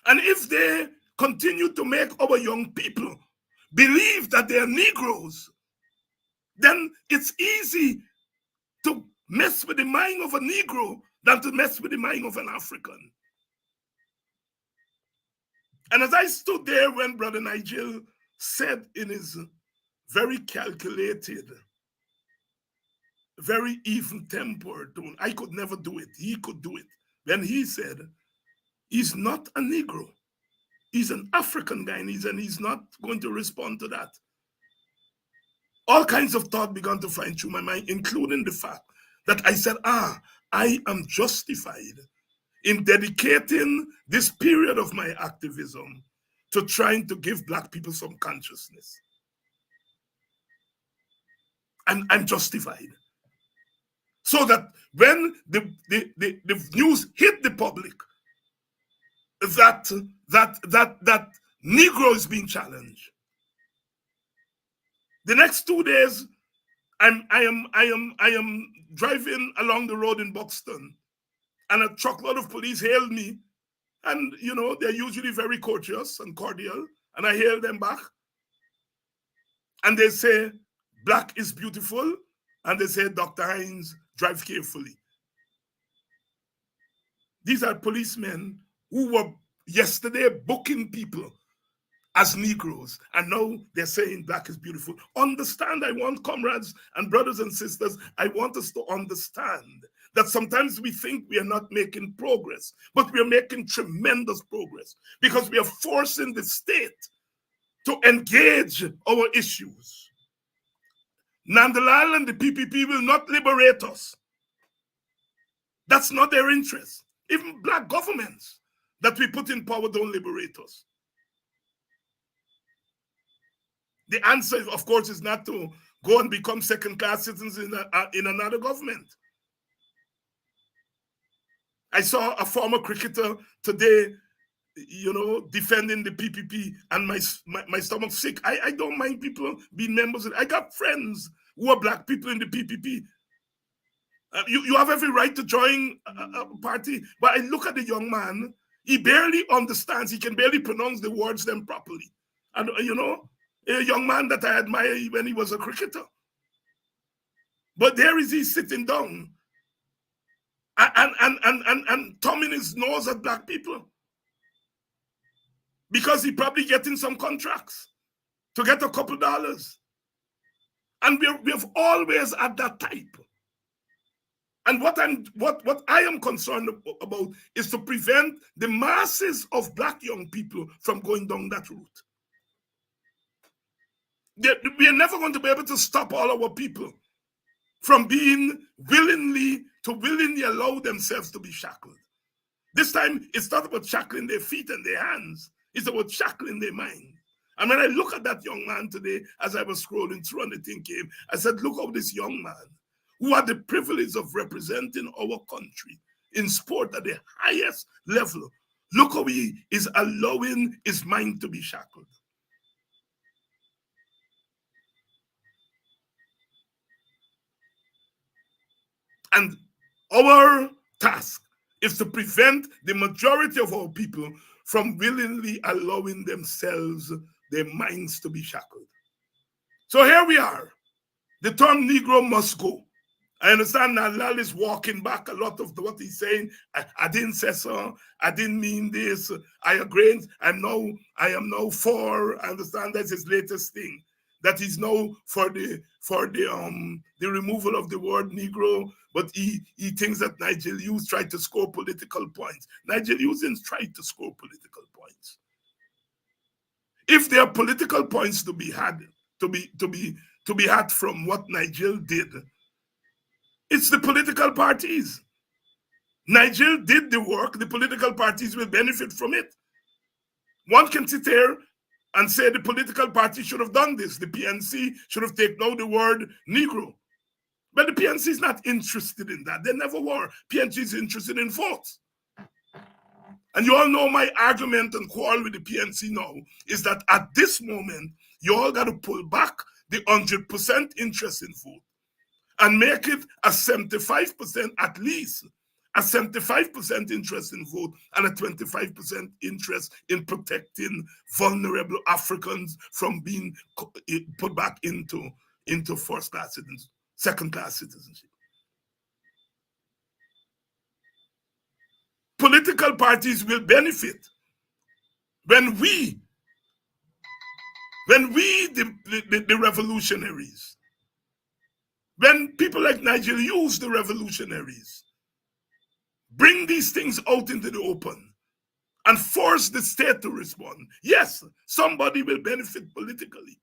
And if they continue to make our young people believe that they are Negroes, then it's easy to mess with the mind of a Negro than to mess with the mind of an African. And as I stood there when Brother Nigel said in his very calculated, very even-tempered tone, I could never do it, he could do it, when he said, He's not a Negro. He's an African guy, and he's not going to respond to that. All kinds of thought began to fly through my mind, including the fact that I said, I am justified in dedicating this period of my activism to trying to give Black people some consciousness. And I'm justified. So that when the news hit the public that Negro is being challenged, the next 2 days I am driving along the road in Buxton, and a truckload of police hailed me, and they're usually very courteous and cordial, and I hail them back, and they say, "Black is beautiful," and they say, "Dr. Hinds, drive carefully." These are policemen who were yesterday booking people as Negroes, and now they're saying Black is beautiful. Understand, I want comrades and brothers and sisters, I want us to understand that sometimes we think we are not making progress, but we are making tremendous progress because we are forcing the state to engage our issues. Nandalal and the PPP will not liberate us. That's not their interest. Even Black governments that we put in power don't liberate us. The answer, of course, is not to go and become second-class citizens in another government. I saw a former cricketer today, defending the PPP, and my stomach sick. I don't mind people being members of it. I got friends who are Black people in the PPP. You have every right to join a party, but I look at the young man. He barely understands. He can barely pronounce the words them properly. And a young man that I admire when he was a cricketer. But there is he sitting down and thumbing his nose at Black people because he probably getting some contracts to get a couple dollars. And we've always had that type. And what I am concerned about is to prevent the masses of Black young people from going down that route. We are never going to be able to stop all our people from being willingly allow themselves to be shackled. This time, it's not about shackling their feet and their hands. It's about shackling their mind. And when I look at that young man today, as I was scrolling through and the thing came, I said, look how this young man, who had the privilege of representing our country in sport at the highest level, look how he is allowing his mind to be shackled. And our task is to prevent the majority of our people from willingly allowing themselves, their minds to be shackled. So here we are. The term Negro must go. I understand that Lal is walking back a lot of what he's saying. I didn't say so. I didn't mean this. I agree. I am now for. I understand that's his latest thing. That he's now for the removal of the word Negro, but he thinks that Nigel Hughes tried to score political points. Nigel Hughes didn't try to score political points. If there are political points to be had, to be had from what Nigel did, it's the political parties. Nigel did the work. The political parties will benefit from it. One can sit here and say the political party should have done this. The PNC should have taken out the word Negro. But the PNC is not interested in that. They never were. PNC is interested in votes. And you all know my argument and quarrel with the PNC now is that at this moment, you all got to pull back the 100% interest in vote and make it a 75% at least, a 75% interest in vote and a 25% interest in protecting vulnerable Africans from being put back into first-class citizens, second-class citizenship. Political parties will benefit when we, the revolutionaries, when people like Nigel Hughes, the revolutionaries, bring these things out into the open, and force the state to respond. Yes, somebody will benefit politically.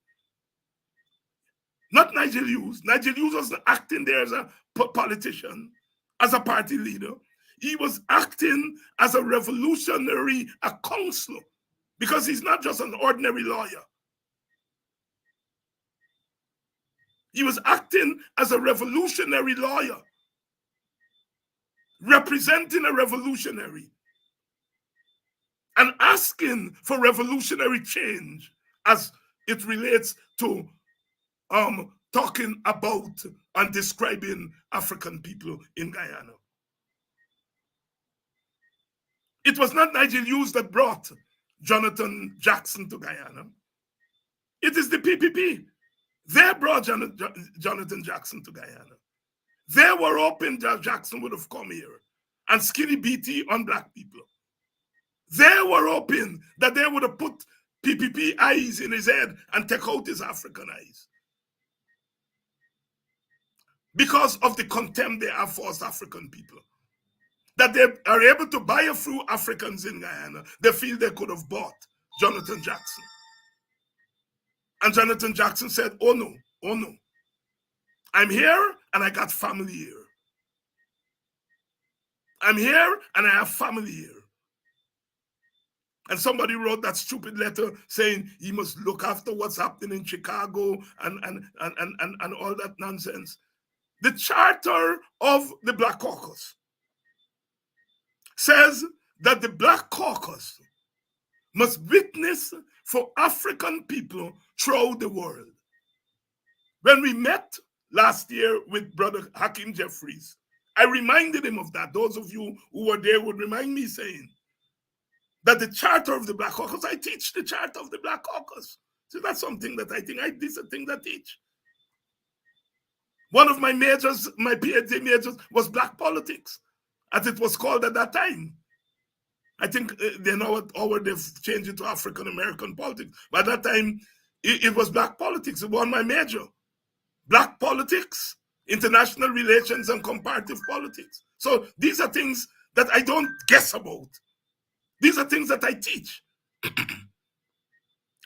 Not Nigel Hughes. Nigel Hughes wasn't acting there as a politician, as a party leader. He was acting as a revolutionary, a counselor, because he's not just an ordinary lawyer. He was acting as a revolutionary lawyer, representing a revolutionary and asking for revolutionary change as it relates to talking about and describing African people in Guyana. It was not Nigel Hughes that brought Jonathan Jackson to Guyana. It is the PPP. They brought Jonathan Jackson to Guyana. They were hoping that Jackson would have come here and skinny BT on black people. They were hoping that they would have put PPP eyes in his head and take out his African eyes. Because of the contempt they have for us African people. That they are able to buy a few Africans in Guyana, they feel they could have bought Jonathan Jackson. And Jonathan Jackson said, oh no, I'm here and I got family here. I'm here and I have family here. And somebody wrote that stupid letter saying he must look after what's happening in Chicago and all that nonsense. The charter of the Black Caucus says that the Black Caucus must witness for African people throughout the world. When we met last year with Brother Hakeem Jeffries, I reminded him of that. Those of you who were there would remind me saying that the charter of the Black Caucus, I teach the charter of the Black Caucus. So that's something that I think, this is a thing that I teach. One of my majors, my PhD majors, was Black politics, as it was called at that time. I think they know how they've changed it to African American politics. But at that time, it was Black politics. It was my major. Black politics, international relations, and comparative politics. So these are things that I don't guess about. These are things that I teach.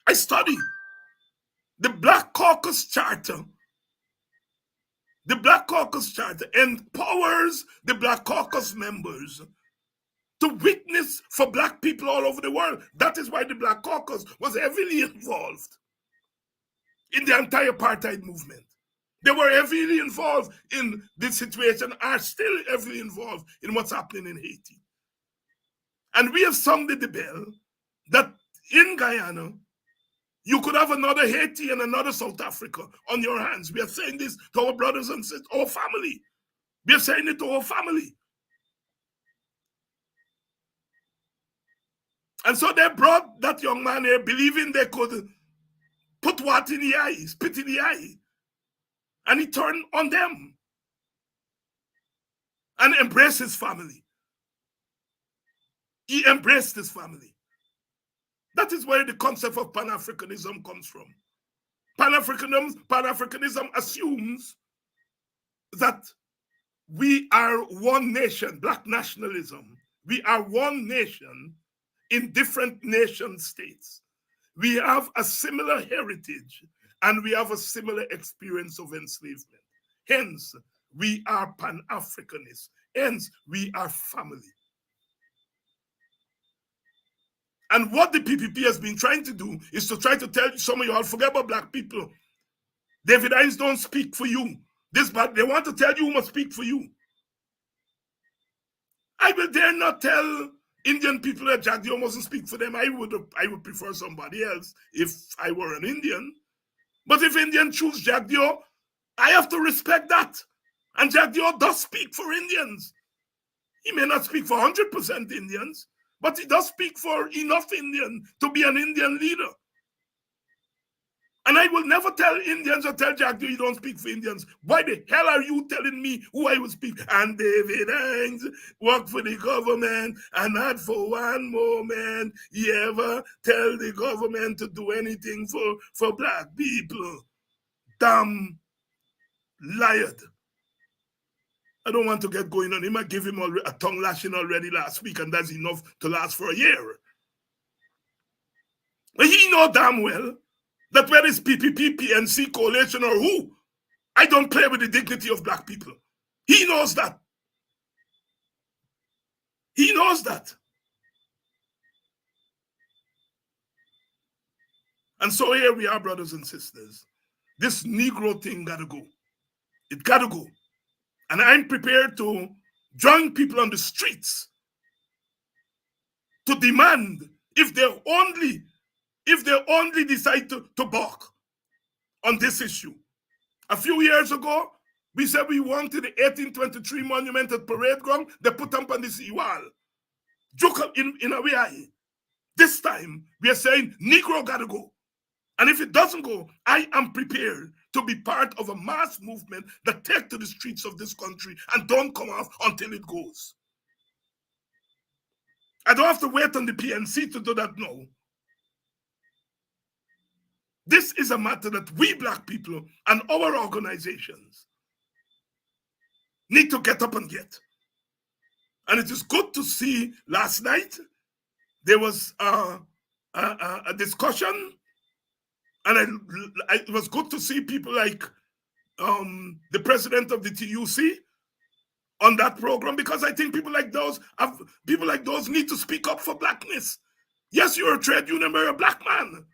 I study. The Black Caucus Charter. The Black Caucus Charter empowers the Black Caucus members to witness for Black people all over the world. That is why the Black Caucus was heavily involved in the anti-apartheid movement. They were heavily involved in this situation, are still heavily involved in what's happening in Haiti. And we have sounded the bell that in Guyana, you could have another Haiti and another South Africa on your hands. We are saying this to our brothers and sisters, our family. We are saying it to our family. And so they brought that young man here believing they could put what in the eye, spit in the eye. And he turned on them and embraced his family. He embraced his family. That is where the concept of Pan-Africanism comes from. Pan-Africanism assumes that we are one nation, Black nationalism. We are one nation in different nation states. We have a similar heritage and we have a similar experience of enslavement. Hence, we are Pan-Africanists. Hence, we are family. And what the PPP has been trying to do is to try to tell some of you all, forget about Black people. David Hinds don't speak for you. But they want to tell you who must speak for you. I will dare not tell Indian people that Jack Dio mustn't speak for them. I would prefer somebody else if I were an Indian. But if Indians choose Jack Dio, I have to respect that. And Jack Dio does speak for Indians. He may not speak for 100% Indians, but he does speak for enough Indians to be an Indian leader. And I will never tell Indians or tell Jack, you don't speak for Indians. Why the hell are you telling me who I will speak? And David Hinds worked for the government and not for one moment he ever tell the government to do anything for Black people. Damn liar. I don't want to get going on him. I gave him a tongue lashing already last week, and that's enough to last for a year. But he know damn well that whether it's PPP, PNC, coalition, or who, I don't play with the dignity of black people. He knows that. He knows that. And so here we are, brothers and sisters. This Negro thing gotta go. It gotta go. And I'm prepared to join people on the streets to demand if they only decide to balk on this issue. A few years ago, we said we wanted the 1823 monument at Parade Ground. They put up on the seawall. Joke in a way. This time, we are saying Negro gotta go. And if it doesn't go, I am prepared to be part of a mass movement that take to the streets of this country and don't come off until it goes. I don't have to wait on the PNC to do that now. This is a matter that we black people and our organizations need to get up and get. And it is good to see last night there was a discussion, and it was good to see people like the president of the TUC on that program, because I think people like those need to speak up for blackness. Yes, you're a trade union, you're a black man.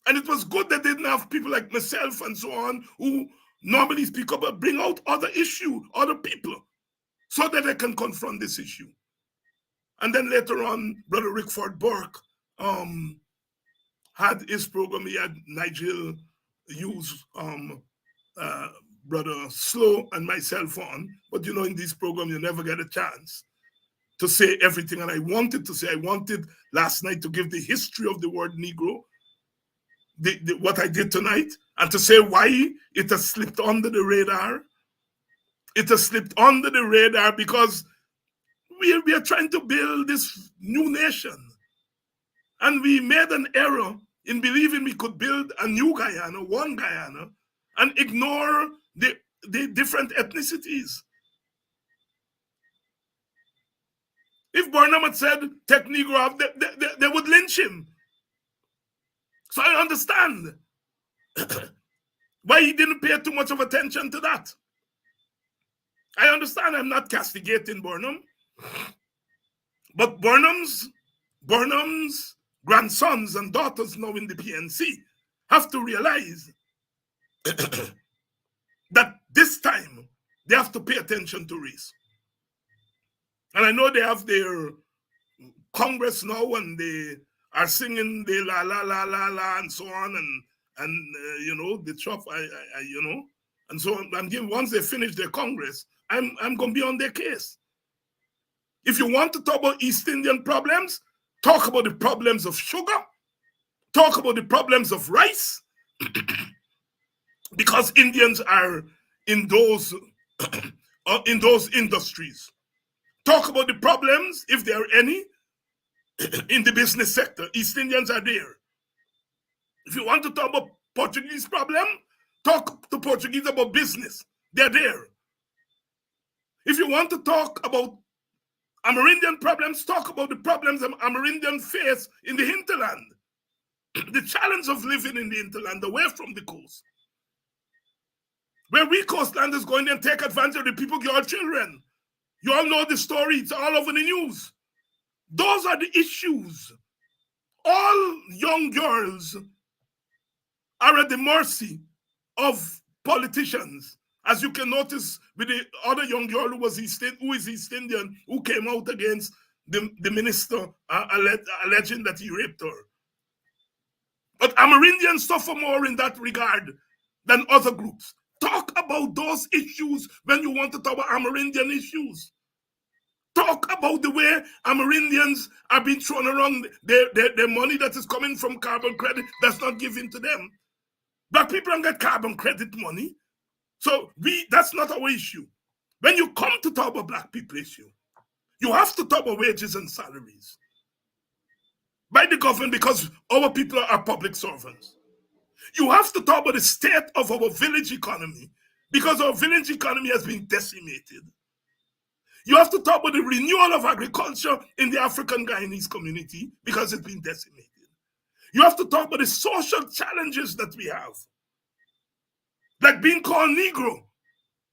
And it was good that they didn't have people like myself and so on who normally speak up but bring out other issue, other people, so that they can confront this issue. And then later on, Brother Rickford Burke had his program. He had Nigel Hughes, Brother Slow, and myself on. But you know, in this program, you never get a chance to say everything. And I wanted last night to give the history of the word Negro, what I did tonight, and to say why it has slipped under the radar. It has slipped under the radar because we are trying to build this new nation. And we made an error in believing we could build a new Guyana, one Guyana, and ignore the different ethnicities. If Burnham had said, take Negro off, they would lynch him. So I understand why he didn't pay too much of attention to that. I understand. I'm not castigating Burnham. But Burnham's grandsons and daughters now in the PNC have to realize that this time they have to pay attention to race. And I know they have their Congress now and they are singing the la la la la la and so on and you know, the chop, you know, and so on. Once they finish their Congress, I'm going to be on their case. If you want to talk about East Indian problems, talk about the problems of sugar, talk about the problems of rice, because Indians are in those industries. Talk about the problems, if there are any, in the business sector. East Indians are there. If you want to talk about Portuguese problem, talk to Portuguese about business. They're there. If you want to talk about Amerindian problems, talk about the problems Amerindian face in the hinterland. The challenge of living in the hinterland away from the coast. Where we coastlanders go in and take advantage of the people, your children. You all know the story, it's all over the news. Those are the issues. All young girls are at the mercy of politicians. As you can notice with the other young girl who is East Indian, who came out against the minister alleging that he raped her. But Amerindians suffer more in that regard than other groups. Talk about those issues when you want to talk about Amerindian issues. Talk about the way Amerindians are being thrown around, their money that is coming from carbon credit that's not given to them. Black people don't get carbon credit money. So that's not our issue. When you come to talk about black people issue, you have to talk about wages and salaries by the government because our people are public servants. You have to talk about the state of our village economy because our village economy has been decimated. You have to talk about the renewal of agriculture in the African Guyanese community because it's been decimated. You have to talk about the social challenges that we have, like being called Negro.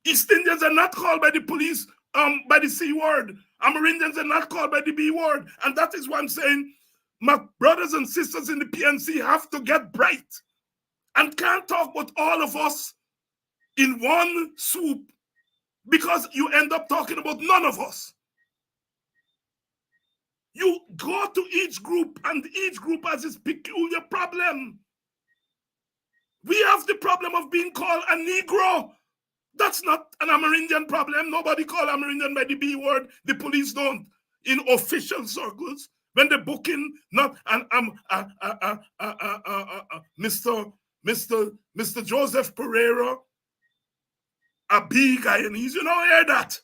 East Indians are not called by the police by the C word. Amerindians are not called by the B word. And that is why I'm saying my brothers and sisters in the PNC have to get bright and can't talk about all of us in one swoop, because you end up talking about none of us. You go to each group, and each group has its peculiar problem. We have the problem of being called a Negro. That's not an Amerindian problem. Nobody call Amerindian by the B word. The police don't. In official circles, when they're booking, not and Mr. Joseph Pereira, a B Guyanese, you don't hear that.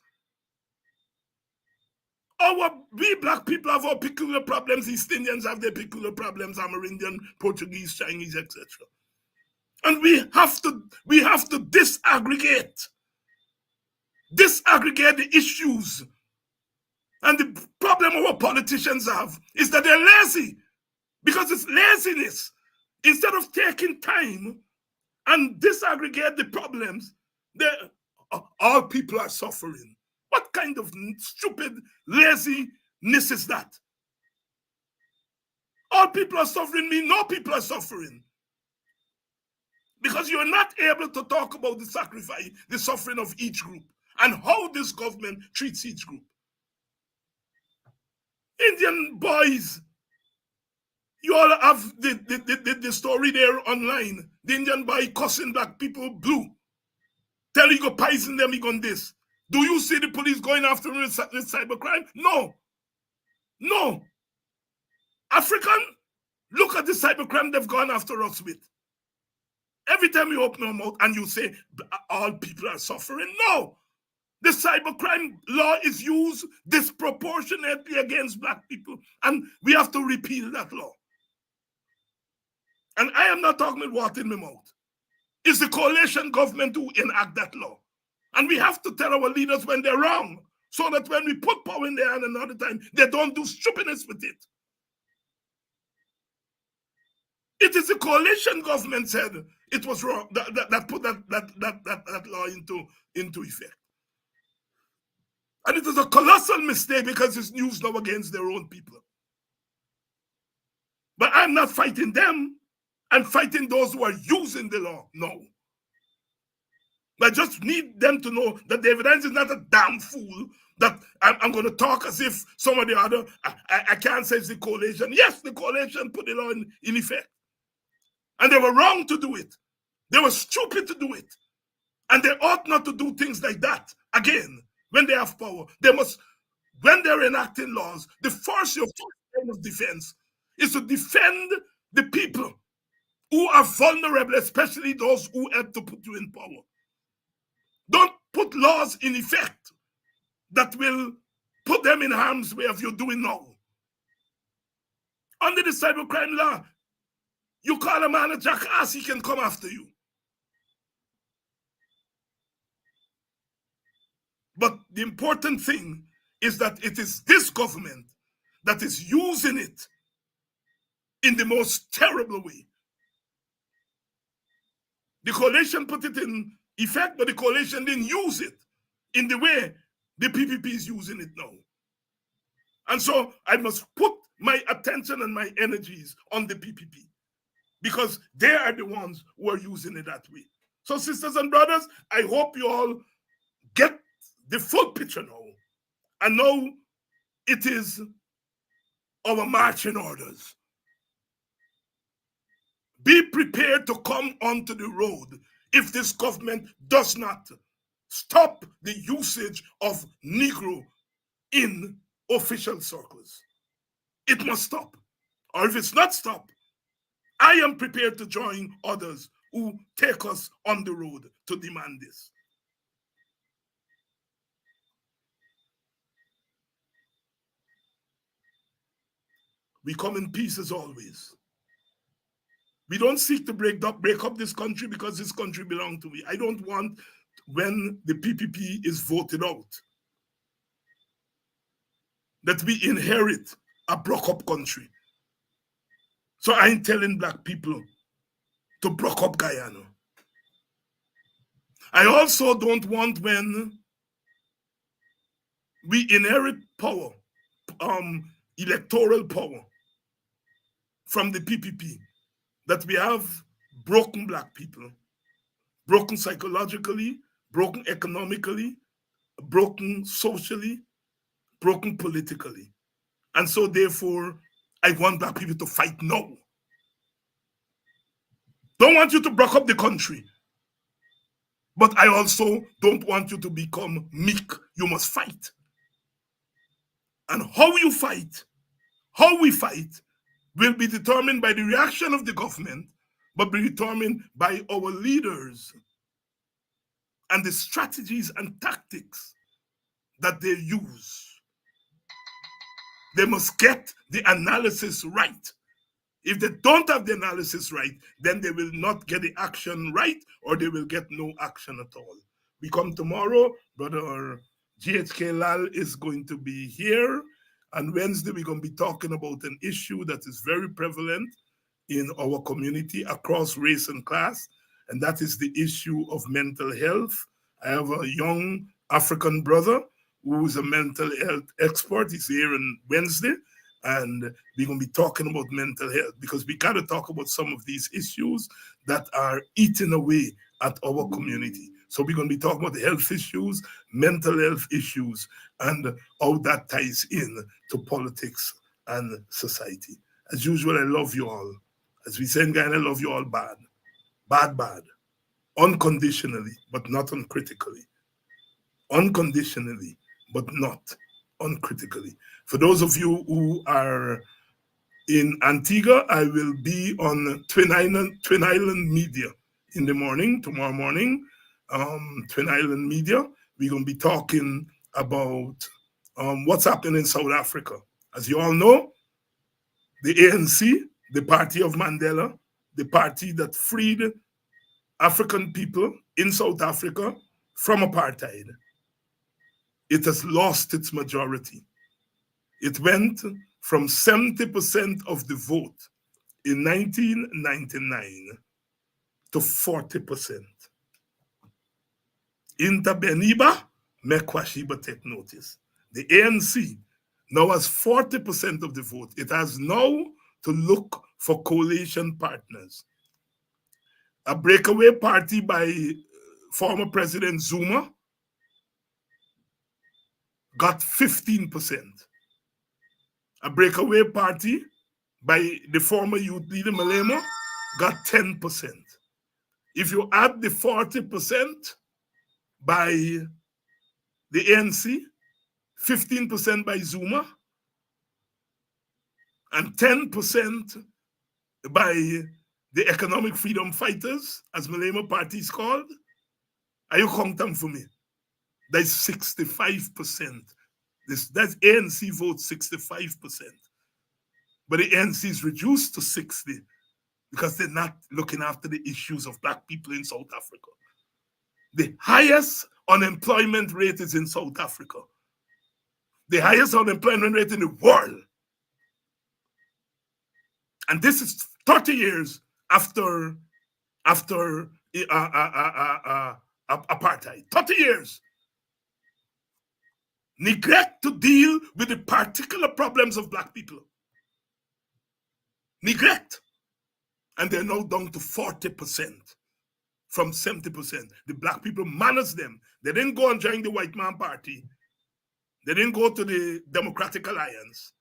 We black people have our peculiar problems. East Indians have their peculiar problems. Amerindian, Portuguese, Chinese, etc. And we have to disaggregate the issues. And the problem our politicians have is that they're lazy, because it's laziness. Instead of taking time and disaggregate the problems, all people are suffering. What kind of stupid laziness is that? All people are suffering mean no people are suffering. Because you're not able to talk about the sacrifice, the suffering of each group, and how this government treats each group. Indian boys, you all have the story there online. The Indian boy cussing black people blue. Tell you go poison them, you gonna this. Do you see the police going after him with cybercrime? No. No. African, look at the cybercrime they've gone after us with. Every time you open your mouth and you say all people are suffering, no. The cybercrime law is used disproportionately against black people, and we have to repeal that law. And I am not talking with water in my mouth. It's the coalition government who enact that law. And we have to tell our leaders when they're wrong, so that when we put power in their hand another time, they don't do stupidness with it. It is the coalition government said it was wrong, that put that law into effect. And it is a colossal mistake, because it's used now against their own people. But I'm not fighting them. I'm fighting those who are using the law. No. I just need them to know that David Hinds is not a damn fool, that I'm going to talk as if some of the other, I can't say it's the coalition. Yes, the coalition put the law in effect. And they were wrong to do it. They were stupid to do it. And they ought not to do things like that again. When they have power, they must, when they're enacting laws, your first line of defense is to defend the people who are vulnerable, especially those who help to put you in power. Don't put laws in effect that will put them in harm's way of you doing now. Under the cybercrime law, you call a man a jackass, he can come after you. But the important thing is that it is this government that is using it in the most terrible way. The coalition put it in effect, but the coalition didn't use it in the way the PPP is using it now. And so I must put my attention and my energies on the PPP, because they are the ones who are using it that way. So sisters and brothers, I hope you all get the full picture now. And now it is our marching orders. Be prepared to come onto the road if this government does not stop the usage of Negro in official circles. It must stop. Or if it's not stopped, I am prepared to join others who take us on the road to demand this. We come in peace as always. We don't seek to break up this country because this country belongs to me. I don't want, when the PPP is voted out, that we inherit a broke up country. So I ain't telling black people to broke up Guyana. I also don't want when we inherit power, electoral power from the PPP, that we have broken black people, broken psychologically, broken economically, broken socially, broken politically. And so therefore, I want black people to fight now. Don't want you to break up the country. But I also don't want you to become meek. You must fight. And how you fight, how we fight, will be determined by the reaction of the government, but be determined by our leaders and the strategies and tactics that they use. They must get the analysis right. If they don't have the analysis right, then they will not get the action right, or they will get no action at all. We come tomorrow, Brother GHK Lal is going to be here. On Wednesday, we're going to be talking about an issue that is very prevalent in our community across race and class, and that is the issue of mental health. I have a young African brother who is a mental health expert. He's here on Wednesday, and we're going to be talking about mental health because we got to talk about some of these issues that are eating away at our community. So we're going to be talking about the health issues, mental health issues, and how that ties in to politics and society. As usual, I love you all. As we say in Guyana, I love you all bad. Bad, bad. Unconditionally, but not uncritically. Unconditionally, but not uncritically. For those of you who are in Antigua, I will be on Twin Island Media in the morning, tomorrow morning. Twin Island Media. We're going to be talking about what's happening in South Africa. As you all know, the ANC, the party of Mandela, the party that freed African people in South Africa from apartheid, it has lost its majority. It went from 70% of the vote in 1999 to 40%. Intabeniba, Mekwashiba, take notice. The ANC now has 40% of the vote. It has now to look for coalition partners. A breakaway party by former President Zuma got 15%. A breakaway party by the former youth leader Malema got 10%. If you add the 40% by the ANC, 15% by Zuma, and 10% by the Economic Freedom Fighters, as Malema Party is called, are you counting for me? That's 65%. That's ANC vote 65%. But the ANC is reduced to 60 because they're not looking after the issues of black people in South Africa. The highest unemployment rate is in South Africa. The highest unemployment rate in the world. And this is 30 years after apartheid. 30 years. Neglect to deal with the particular problems of black people. Neglect. And they're now down to 40% from 70%. The black people manage them. They didn't go and join the white man party. They didn't go to the Democratic Alliance.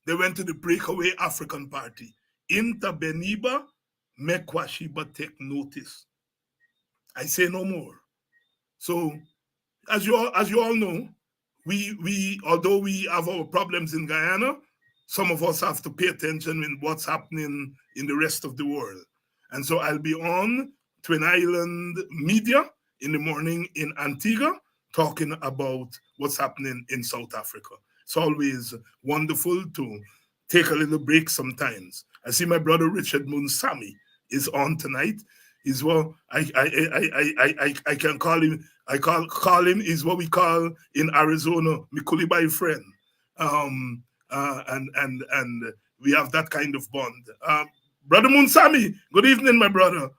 They went to the breakaway African party. Intabeniba, Mekwashiba, take notice. I say no more. So, as you all know, we although we have our problems in Guyana, some of us have to pay attention in what's happening in the rest of the world. And so I'll be on Twin Island Media in the morning in Antigua talking about what's happening in South Africa. It's always wonderful to take a little break sometimes. I see my brother Richard Munsami is on tonight. He's well, I can call him. I call him is what we call in Arizona, my Kulibai friend. And we have that kind of bond. Brother Munsami, good evening, my brother.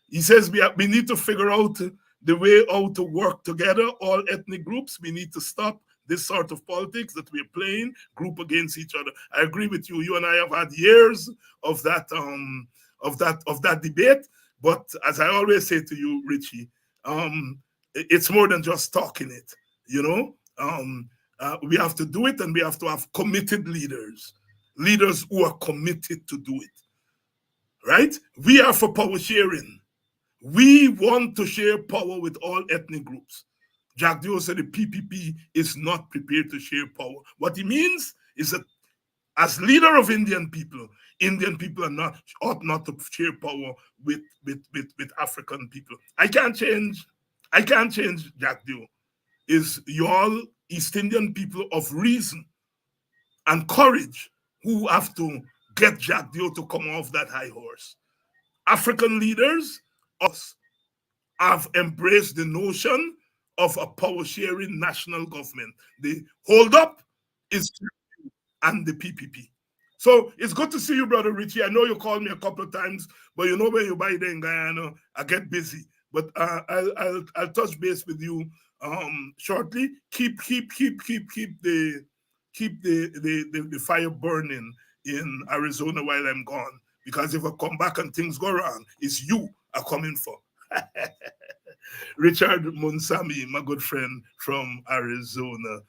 He says we need to figure out the way how to work together, all ethnic groups. We need to stop this sort of politics that we're playing, group against each other. I agree with you. You and I have had years of that debate. But as I always say to you, Richie, it's more than just talking it. You know, we have to do it, and we have to have committed leaders who are committed to do it. Right? We are for power sharing. We want to share power with all ethnic groups. Jack Dio said the PPP is not prepared to share power. What he means is that as leader of Indian people ought not to share power with African people. I can't change Jack Dio. Is you all East Indian people of reason and courage who have to get Jack Dio to come off that high horse. African leaders, us, have embraced the notion of a power-sharing national government. The hold-up is and the PPP. So it's good to see you, Brother Richie. I know you called me a couple of times, but you know when you buy there in Guyana, I get busy. But I'll touch base with you shortly. Keep the fire burning in Arizona while I'm gone. Because if I come back and things go wrong, it's you are coming for. Richard Munsami, my good friend from Arizona,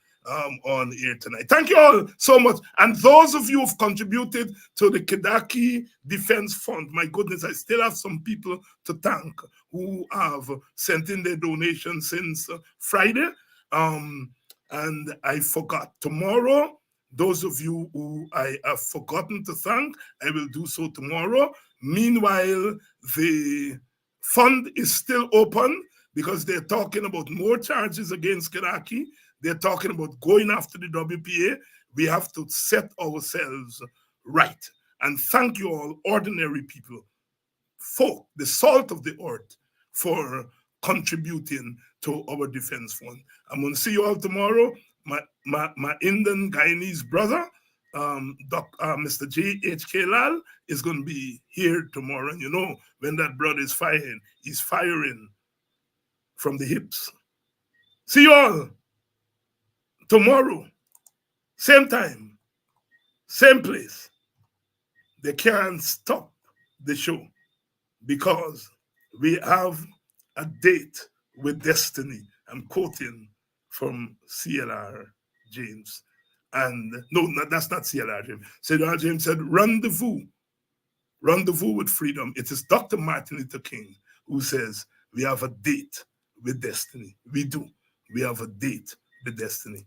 on here tonight. Thank you all so much. And those of you who've contributed to the Kedaki Defense Fund, my goodness, I still have some people to thank who have sent in their donations since Friday. And I forgot. Tomorrow, those of you who I have forgotten to thank, I will do so tomorrow. Meanwhile, the fund is still open because they're talking about more charges against Kedaki. They're talking about going after the WPA. We have to set ourselves right. And thank you all, ordinary people, folk, the salt of the earth, for contributing to our defense fund. I'm going to see you all tomorrow. My Indian Guyanese brother, Mr. J.H.K. Lal, is going to be here tomorrow. And you know, when that brother is firing, he's firing from the hips. See you all tomorrow, same time, same place. They can't stop the show because we have a date with destiny. I'm quoting from CLR James. And no, that's not CLR James. CLR James said, rendezvous with freedom. It is Dr. Martin Luther King who says, we have a date with destiny. We do. We have a date with destiny.